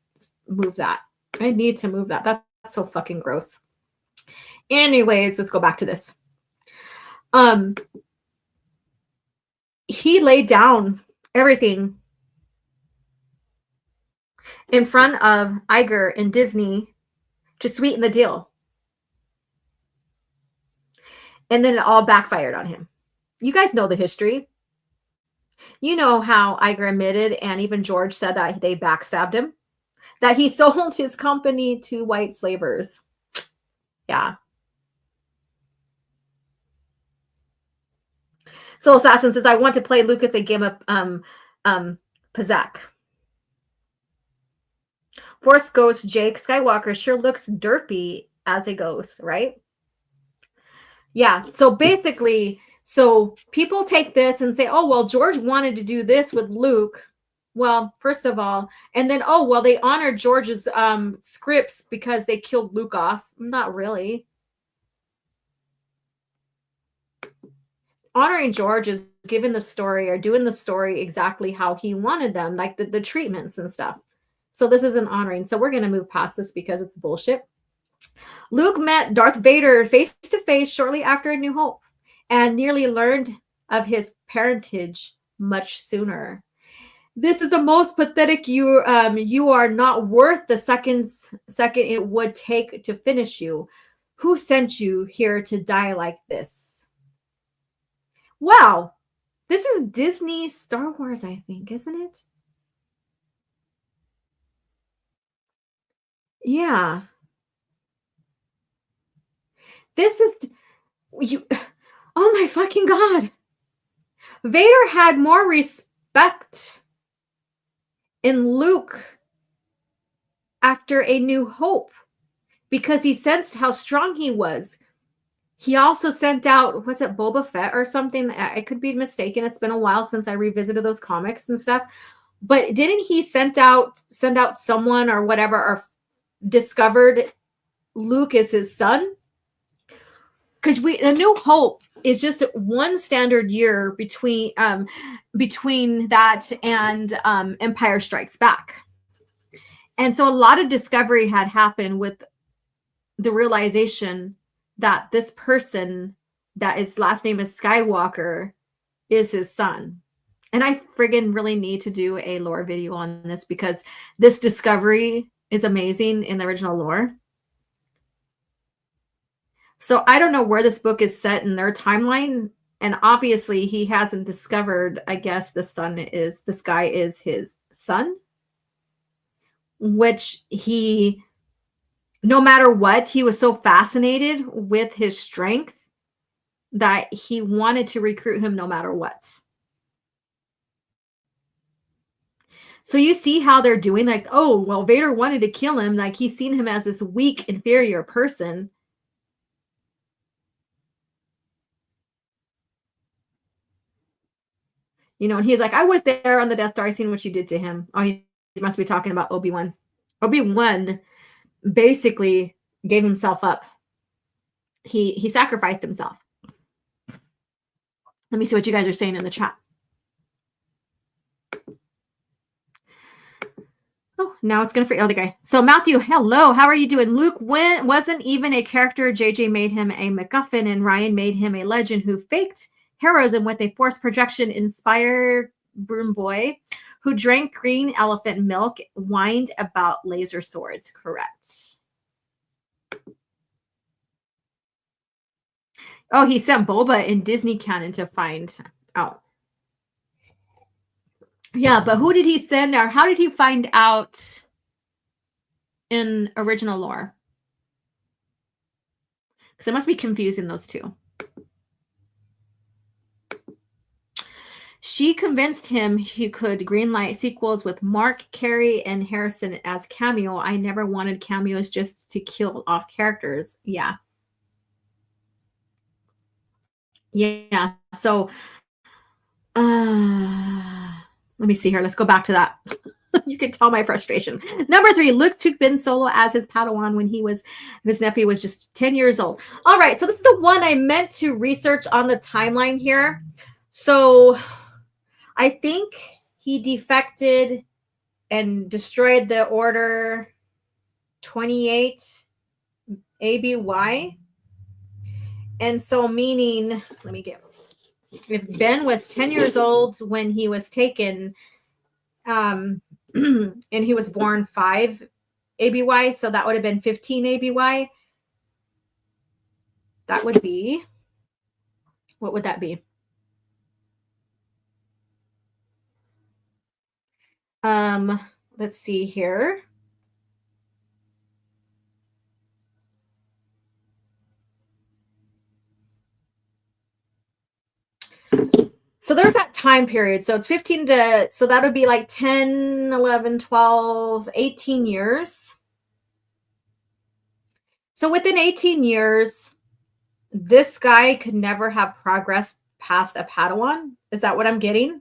move that. I need to move that. That's so fucking gross. Anyways, let's go back to this. He laid down everything in front of Iger and Disney to sweeten the deal. And then it all backfired on him. You guys know the history. You know how Iger admitted, and even George said that they backstabbed him, that he sold his company to white slavers. Yeah. Soul Assassin says, I want to play Lucas a game of Pazak. Force Ghost Jake Skywalker sure looks derpy as a ghost, right? Yeah, so basically, so people take this and say, oh, well, George wanted to do this with Luke. Well, first of all, and then, oh, well, they honored George's scripts because they killed Luke off. Not really. Honoring George is giving the story or doing the story exactly how he wanted them, like the treatments and stuff. So this isn't honoring. So we're going to move past this because it's bullshit. Luke met Darth Vader face to face shortly after A New Hope and nearly learned of his parentage much sooner. This is the most pathetic. You are not worth the second it would take to finish you. Who sent you here to die like this? Wow. This is Disney Star Wars, I think, isn't it? Yeah. This is you. Oh my fucking God. Vader had more respect in Luke after A New Hope because he sensed how strong he was. He also sent out, was it Boba Fett or something? I could be mistaken. It's been a while since I revisited those comics and stuff. But didn't he send out someone or whatever, or discovered Luke as his son? Because A New Hope is just one standard year between that and Empire Strikes Back. And so a lot of discovery had happened with the realization that this person that his last name is Skywalker is his son. And I friggin' really need to do a lore video on this because this discovery is amazing in the original lore. So I don't know where this book is set in their timeline. And obviously he hasn't discovered, I guess this guy is his son, which he, no matter what, he was so fascinated with his strength that he wanted to recruit him no matter what. So you see how they're doing, like, oh, well, Vader wanted to kill him. Like, he's seen him as this weak, inferior person. You know, and he's like, I was there on the Death Star. I seen what you did to him. Oh, he must be talking about Obi-Wan. Obi-Wan basically gave himself up. He sacrificed himself. Let me see what you guys are saying in the chat. Oh, now it's going to free the guy. So Matthew, hello. How are you doing? Luke wasn't even a character. JJ made him a MacGuffin, and Ryan made him a legend who faked heroism with a force projection inspired broom boy who drank green elephant milk, whined about laser swords. Correct. Oh, he sent Boba in Disney canon to find out. Yeah, but who did he send, or how did he find out in original lore? Because I must be confusing those two. She convinced him he could greenlight sequels with Mark, Carey, and Harrison as cameo. I never wanted cameos just to kill off characters. Yeah. Yeah. So, let me see here. Let's go back to that. You can tell my frustration. Number 3, Luke took Ben Solo as his Padawan when his nephew was just 10 years old. All right, so this is the one I meant to research on the timeline here. So I think he defected and destroyed the Order 28 ABY. And so meaning, let me get, if Ben was 10 years old when he was taken, and he was born 5 ABY, so that would have been 15 ABY. That would be, what would that be? Let's see here. So there's that time period. So it's 15 to, so that would be like 10, 11, 12, 18 years. So within 18 years, this guy could never have progressed past a Padawan. Is that what I'm getting?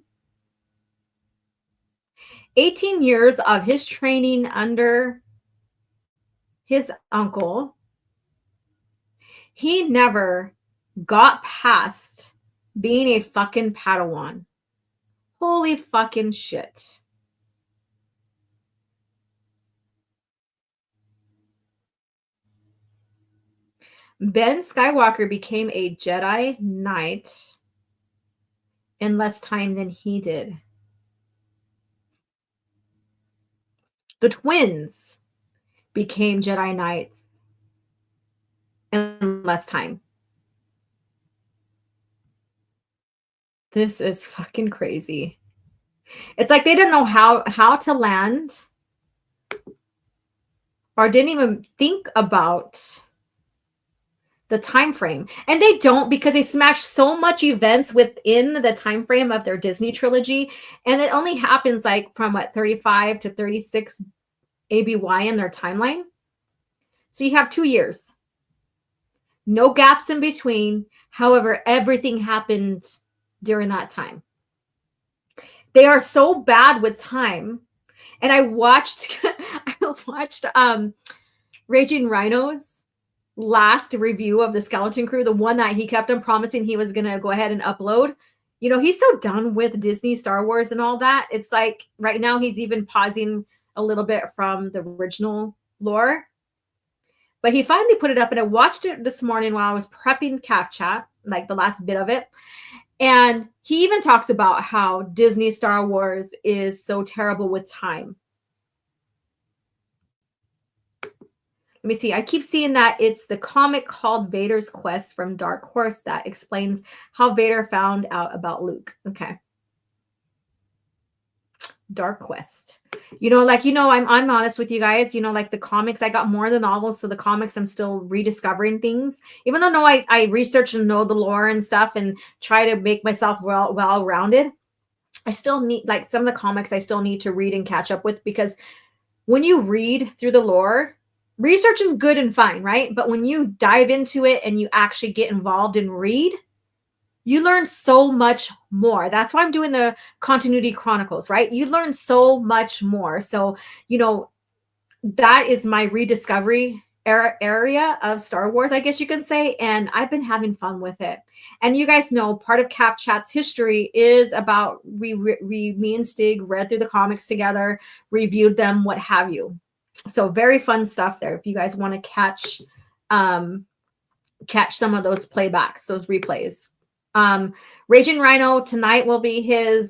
18 years of his training under his uncle. He never got past being a fucking Padawan. Holy fucking shit. Ben Skywalker became a Jedi Knight in less time than he did. The twins became Jedi Knights in less time. This is fucking crazy. It's like they didn't know how to land or didn't even think about the time frame. And they don't, because they smash so much events within the time frame of their Disney trilogy, and it only happens like from what, 35 to 36 ABY in their timeline. So you have 2 years. No gaps in between. However, everything happened during that time. They are so bad with time. And I watched Raging Rhino's last review of the Skeleton Crew, the one that he kept on promising he was going to go ahead and upload. You know, he's so done with Disney, Star Wars, and all that. It's like right now he's even pausing a little bit from the original lore. But he finally put it up, and I watched it this morning while I was prepping CAF chat, like the last bit of it. And he even talks about how Disney Star Wars is so terrible with time. Let me see. I keep seeing that it's the comic called Vader's Quest from Dark Horse that explains how Vader found out about Luke. Okay. Dark Quest. You know, like, you know, I'm honest with you guys. You know, like the comics, I got more of the novels. So the comics, I'm still rediscovering things. Even though I research and know the lore and stuff and try to make myself well-rounded, I still need, like, some of the comics I still need to read and catch up with, because when you read through the lore, research is good and fine, right? But when you dive into it and you actually get involved and read, you learn so much more. That's why I'm doing the Continuity Chronicles, right? You learn so much more. So, you know, that is my rediscovery area of Star Wars, I guess you can say. And I've been having fun with it. And you guys know part of CAF Chat's history is about me and Stig read through the comics together, reviewed them, what have you. So very fun stuff there if you guys want to catch some of those playbacks, those replays. Raging Rhino tonight will be his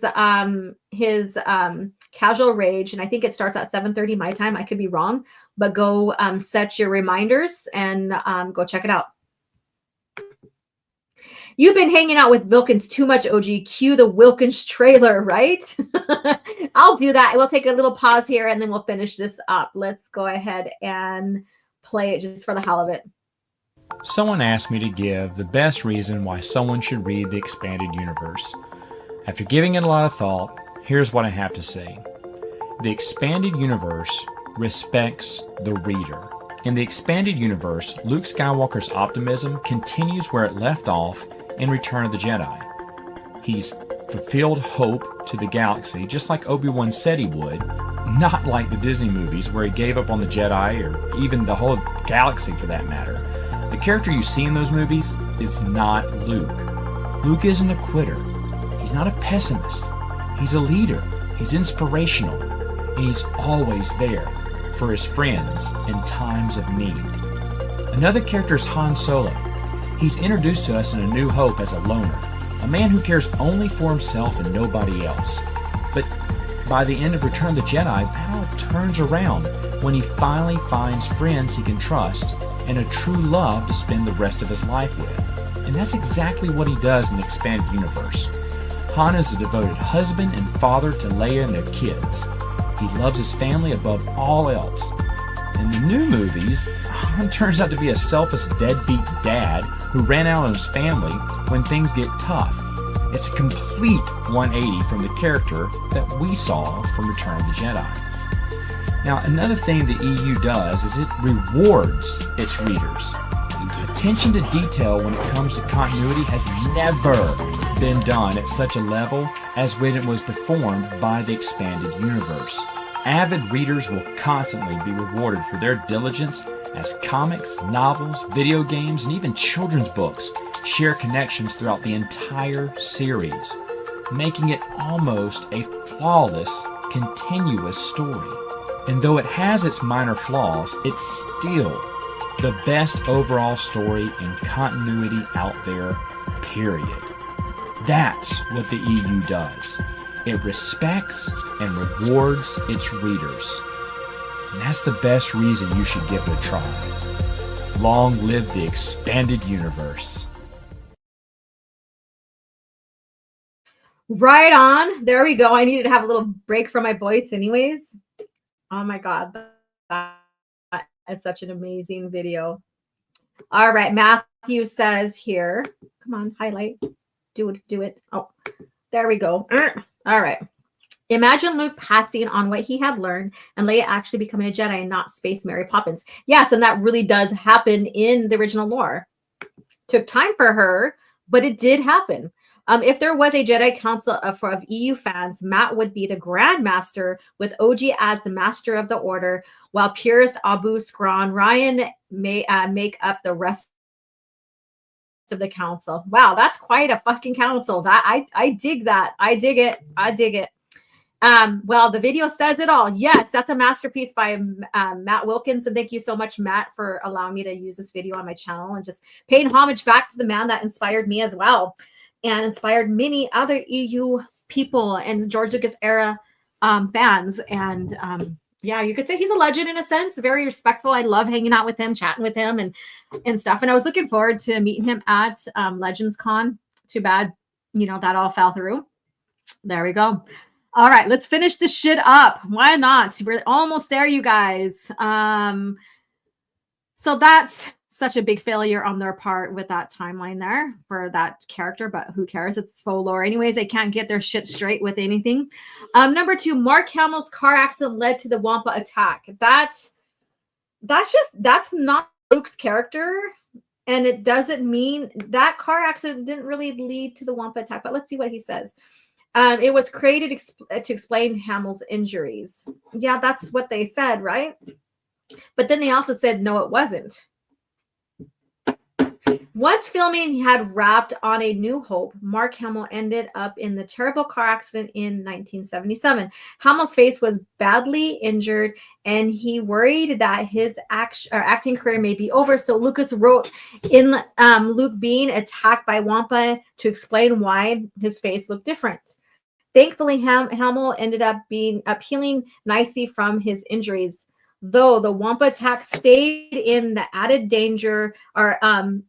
casual rage, and I think it starts at 7:30 my time. I could be wrong, but go set your reminders and go check it out. You've been hanging out with Wilkins too much, OG. Cue the Wilkins trailer, right? I'll do that. We'll take a little pause here and then we'll finish this up. Let's go ahead and play it just for the hell of it. Someone asked me to give the best reason why someone should read the expanded universe. After giving it a lot of thought, here's what I have to say. The expanded universe respects the reader. In the expanded universe, Luke Skywalker's optimism continues where it left off in Return of the Jedi. He's fulfilled hope to the galaxy, just like Obi-Wan said he would, not like the Disney movies where he gave up on the Jedi or even the whole galaxy for that matter. The character you see in those movies is not Luke. Luke isn't a quitter. He's not a pessimist. He's a leader. He's inspirational. And he's always there for his friends in times of need. Another character is Han Solo. He's introduced to us in A New Hope as a loner, a man who cares only for himself and nobody else. But by the end of Return of the Jedi, that all turns around when he finally finds friends he can trust and a true love to spend the rest of his life with. And that's exactly what he does in the expanded universe. Han is a devoted husband and father to Leia and their kids. He loves his family above all else. In the new movies, Han turns out to be a selfish deadbeat dad who ran out on his family when things get tough. It's a complete 180 from the character that we saw from Return of the Jedi. Now, another thing the EU does is it rewards its readers. Attention to detail when it comes to continuity has never been done at such a level as when it was performed by the expanded universe. Avid readers will constantly be rewarded for their diligence as comics, novels, video games, and even children's books share connections throughout the entire series, making it almost a flawless, continuous story. And though it has its minor flaws, it's still the best overall story and continuity out there, period. That's what the EU does. It respects and rewards its readers. And that's the best reason you should give it a try. Long live the expanded universe. Right on. There we go. I needed to have a little break from my voice anyways. Oh my God. That is such an amazing video. All right. Matthew says here, come on, highlight. Do it. Oh, there we go. All right. Imagine Luke passing on what he had learned and Leia actually becoming a Jedi and not Space Mary Poppins. Yes, and that really does happen in the original lore. Took time for her, but it did happen. If there was a Jedi Council of EU fans, Matt would be the Grand Master with OG as the Master of the Order, while Purist, Abu, Scrawn, Ryan may make up the rest of the council. Wow, that's quite a fucking council. That I dig that. I dig it. Well, the video says it all. Yes, that's a masterpiece by Matt Wilkins. And thank you so much, Matt, for allowing me to use this video on my channel and just paying homage back to the man that inspired me as well and inspired many other EU people and George Lucas era fans. And yeah, you could say he's a legend in a sense, very respectful. I love hanging out with him, chatting with him and stuff. And I was looking forward to meeting him at Legends Con. Too bad, that all fell through. There we go. All right, let's finish this shit up. Why not? We're almost there, you guys. So that's such a big failure on their part with that timeline there for that character, but who cares? It's faux lore. Anyways, they can't get their shit straight with anything. Number 2, Mark Hamill's car accident led to the Wampa attack. That's not Luke's character. And it doesn't mean that car accident didn't really lead to the Wampa attack, but let's see what he says. It was created to explain Hamill's injuries. Yeah, that's what they said, right? But then they also said, no, it wasn't. Once filming had wrapped on A New Hope, Mark Hamill ended up in the terrible car accident in 1977. Hamill's face was badly injured, and he worried that his acting career may be over. So Lucas wrote in Luke being attacked by Wampa to explain why his face looked different. Thankfully, Hamill ended up healing nicely from his injuries, though the Wampa attack stayed in the added danger and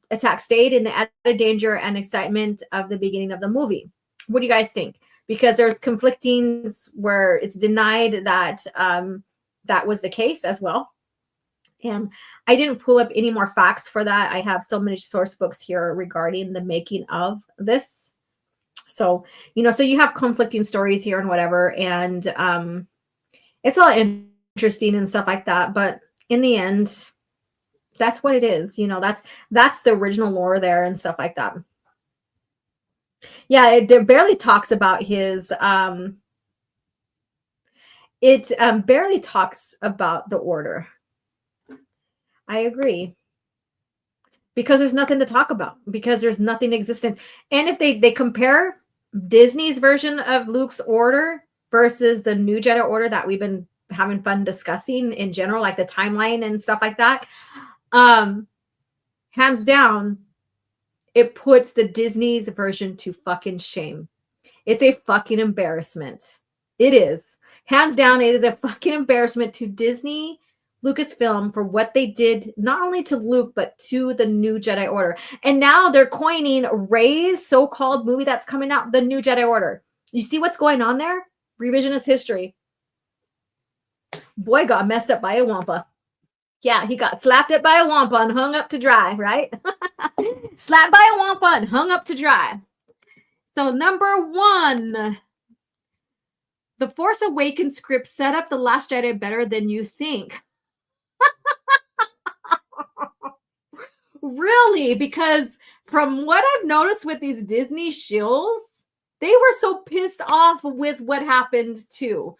excitement of the beginning of the movie. What do you guys think? Because there's conflicting where it's denied that that was the case as well. And I didn't pull up any more facts for that. I have so many source books here regarding the making of this. So, so you have conflicting stories here and whatever, and it's all interesting and stuff like that. But in the end, that's what it is. That's the original lore there and stuff like that. Yeah, it barely talks about his. It barely talks about the Order. I agree. Because there's nothing to talk about. Because there's nothing existent. And if they compare Disney's version of Luke's Order versus the new Jedi Order that we've been having fun discussing in general, like the timeline and stuff like that, hands down, it puts the Disney's version to fucking shame. It's a fucking embarrassment. It is. Hands down, it is a fucking embarrassment to Disney, Lucasfilm, for what they did, not only to Luke, but to the new Jedi Order. And now they're coining Rey's so-called movie that's coming out, the new Jedi Order. You see what's going on there? Revisionist history. Boy got messed up by a wampa. Yeah, he got slapped up by a wampa and hung up to dry, right? Slapped by a wampa and hung up to dry. So number 1, The Force Awakens script set up The Last Jedi better than you think. Really? Because from what I've noticed with these Disney shills, they were so pissed off with what happened too.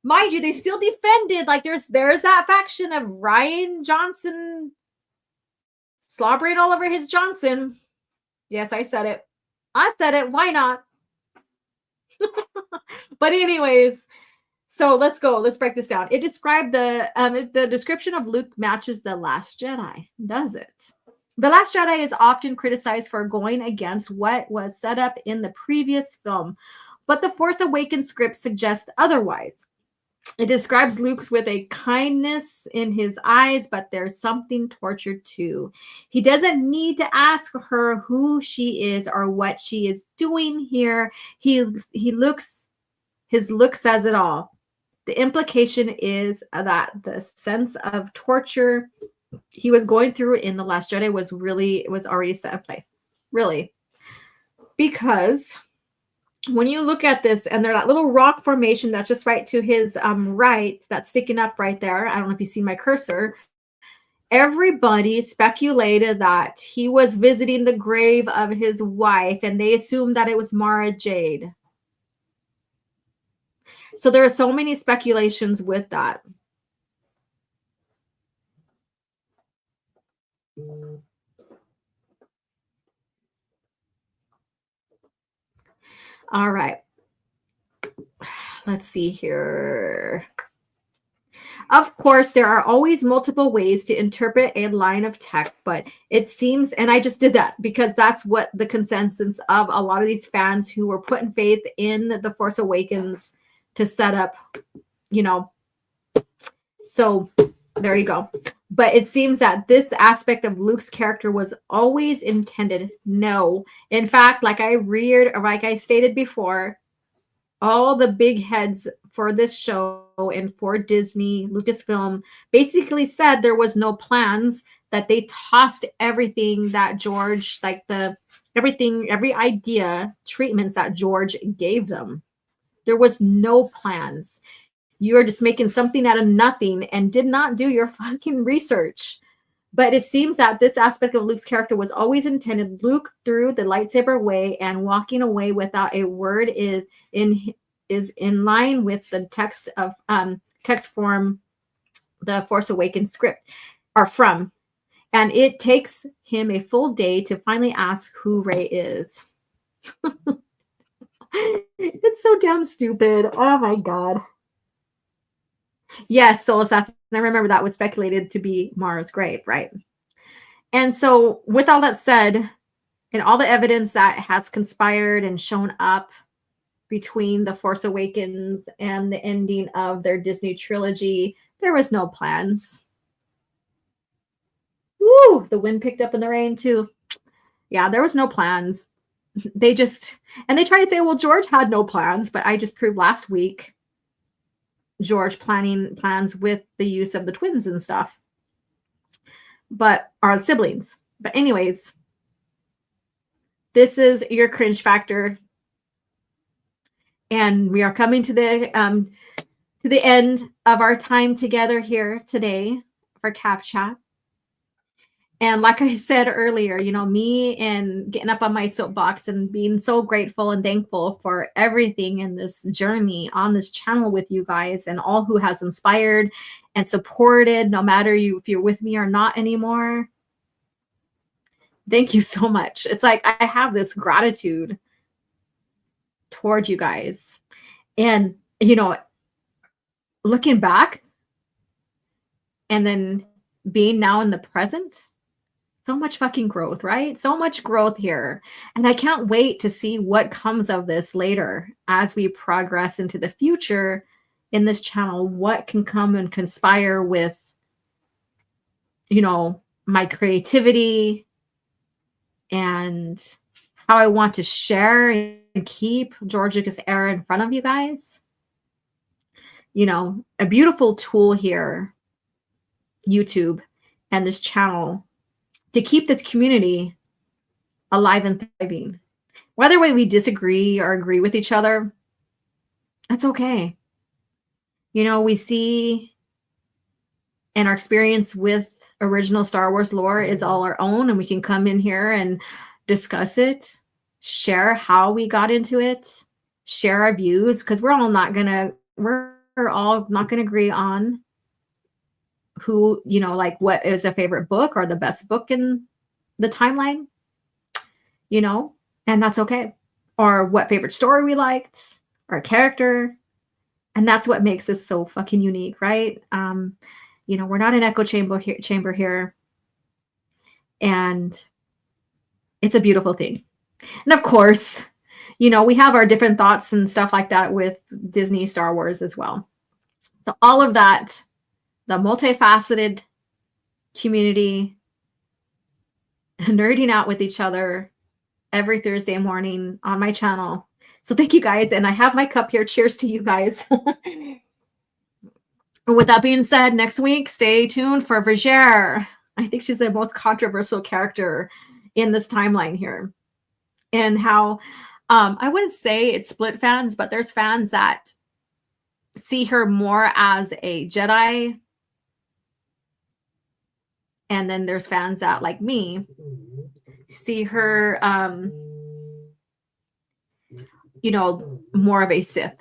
Mind you, they still defended, like there's that faction of Rian Johnson slobbering all over his Johnson. Yes, I said it. I said it. Why not? But anyways, so let's go. Let's break this down. It described the description of Luke matches The Last Jedi, does it? The Last Jedi is often criticized for going against what was set up in the previous film, but The Force Awakens script suggests otherwise. It describes Luke with a kindness in his eyes, but there's something tortured too. He doesn't need to ask her who she is or what she is doing here. His look says it all. The implication is that the sense of torture he was going through in The Last Jedi was already set in place. Really. Because when you look at this, and there's that little rock formation that's just right to his right, that's sticking up right there. I don't know if you see my cursor. Everybody speculated that he was visiting the grave of his wife, and they assumed that it was Mara Jade. So there are so many speculations with that. All right. Let's see here. Of course, there are always multiple ways to interpret a line of text, but it seems, and I just did that because that's what the consensus of a lot of these fans who were putting faith in The Force Awakens to set up, so there you go. But it seems that this aspect of Luke's character was always intended. No. In fact, like I stated before, all the big heads for this show and for Disney, Lucasfilm, basically said there was no plans, that they tossed everything that George, every idea, treatments that George gave them. There was no plans. You are just making something out of nothing and did not do your fucking research. But it seems that this aspect of Luke's character was always intended. Luke threw the lightsaber away, and walking away without a word is in line with the text form the Force Awakens script are from. And it takes him a full day to finally ask who Rey is. It's so damn stupid. Oh my God. Yes, Soul Assassin. I remember that was speculated to be Mara's grave, right? And so with all that said, and all the evidence that has conspired and shown up between The Force Awakens and the ending of their Disney trilogy, there was no plans. Woo! The wind picked up in the rain too. Yeah, there was no plans. They tried to say, well, George had no plans, but I just proved last week George plans with the use of the twins and stuff, but our siblings. But anyways, this is your cringe factor. And we are coming to the end of our time together here today for CAF Chat. And like I said earlier, you know, me and getting up on my soapbox and being so grateful and thankful for everything in this journey on this channel with you guys and all who has inspired and supported, no matter if you're with me or not anymore. Thank you so much. It's like I have this gratitude toward you guys. And, you know, looking back and then being now in the present, so much fucking growth, right? So much growth here. And I can't wait to see what comes of this later as we progress into the future in this channel, what can come and conspire with, you know, my creativity and how I want to share and keep George Lucas era in front of you guys. You know, a beautiful tool here, YouTube and this channel, to keep this community alive and thriving. Whether we disagree or agree with each other, that's okay. You know, we see, and our experience with original Star Wars lore is all our own, and we can come in here and discuss it, share how we got into it, share our views, because we're all not gonna agree on who, you know, like what is a favorite book or the best book in the timeline, you know, and that's okay. Or what favorite story we liked, or character. And that's what makes us so fucking unique, right? You know, we're not an echo chamber here. And it's a beautiful thing. And of course, you know, we have our different thoughts and stuff like that with Disney, Star Wars as well. So all of that, the multifaceted community, nerding out with each other every Thursday morning on my channel. So thank you guys. And I have my cup here. Cheers to you guys. With that being said, next week, stay tuned for Vergere. I think she's the most controversial character in this timeline here. And how, I wouldn't say it's split fans, but there's fans that see her more as a Jedi. And then there's fans that, like me, see her, you know, more of a Sith.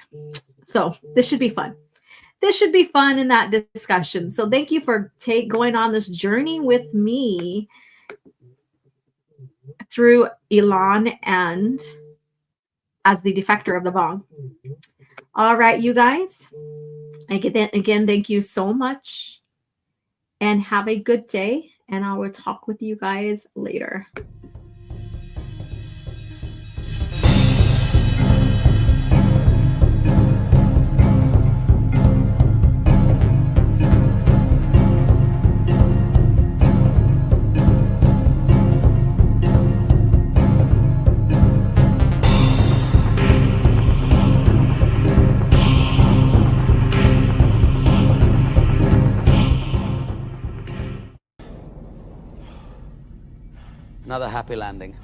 So this should be fun. This should be fun in that discussion. So thank you for going on this journey with me through Elan and as the defector of the Vong. All right, you guys. Again, thank you so much. And have a good day. And I will talk with you guys later. Another happy landing.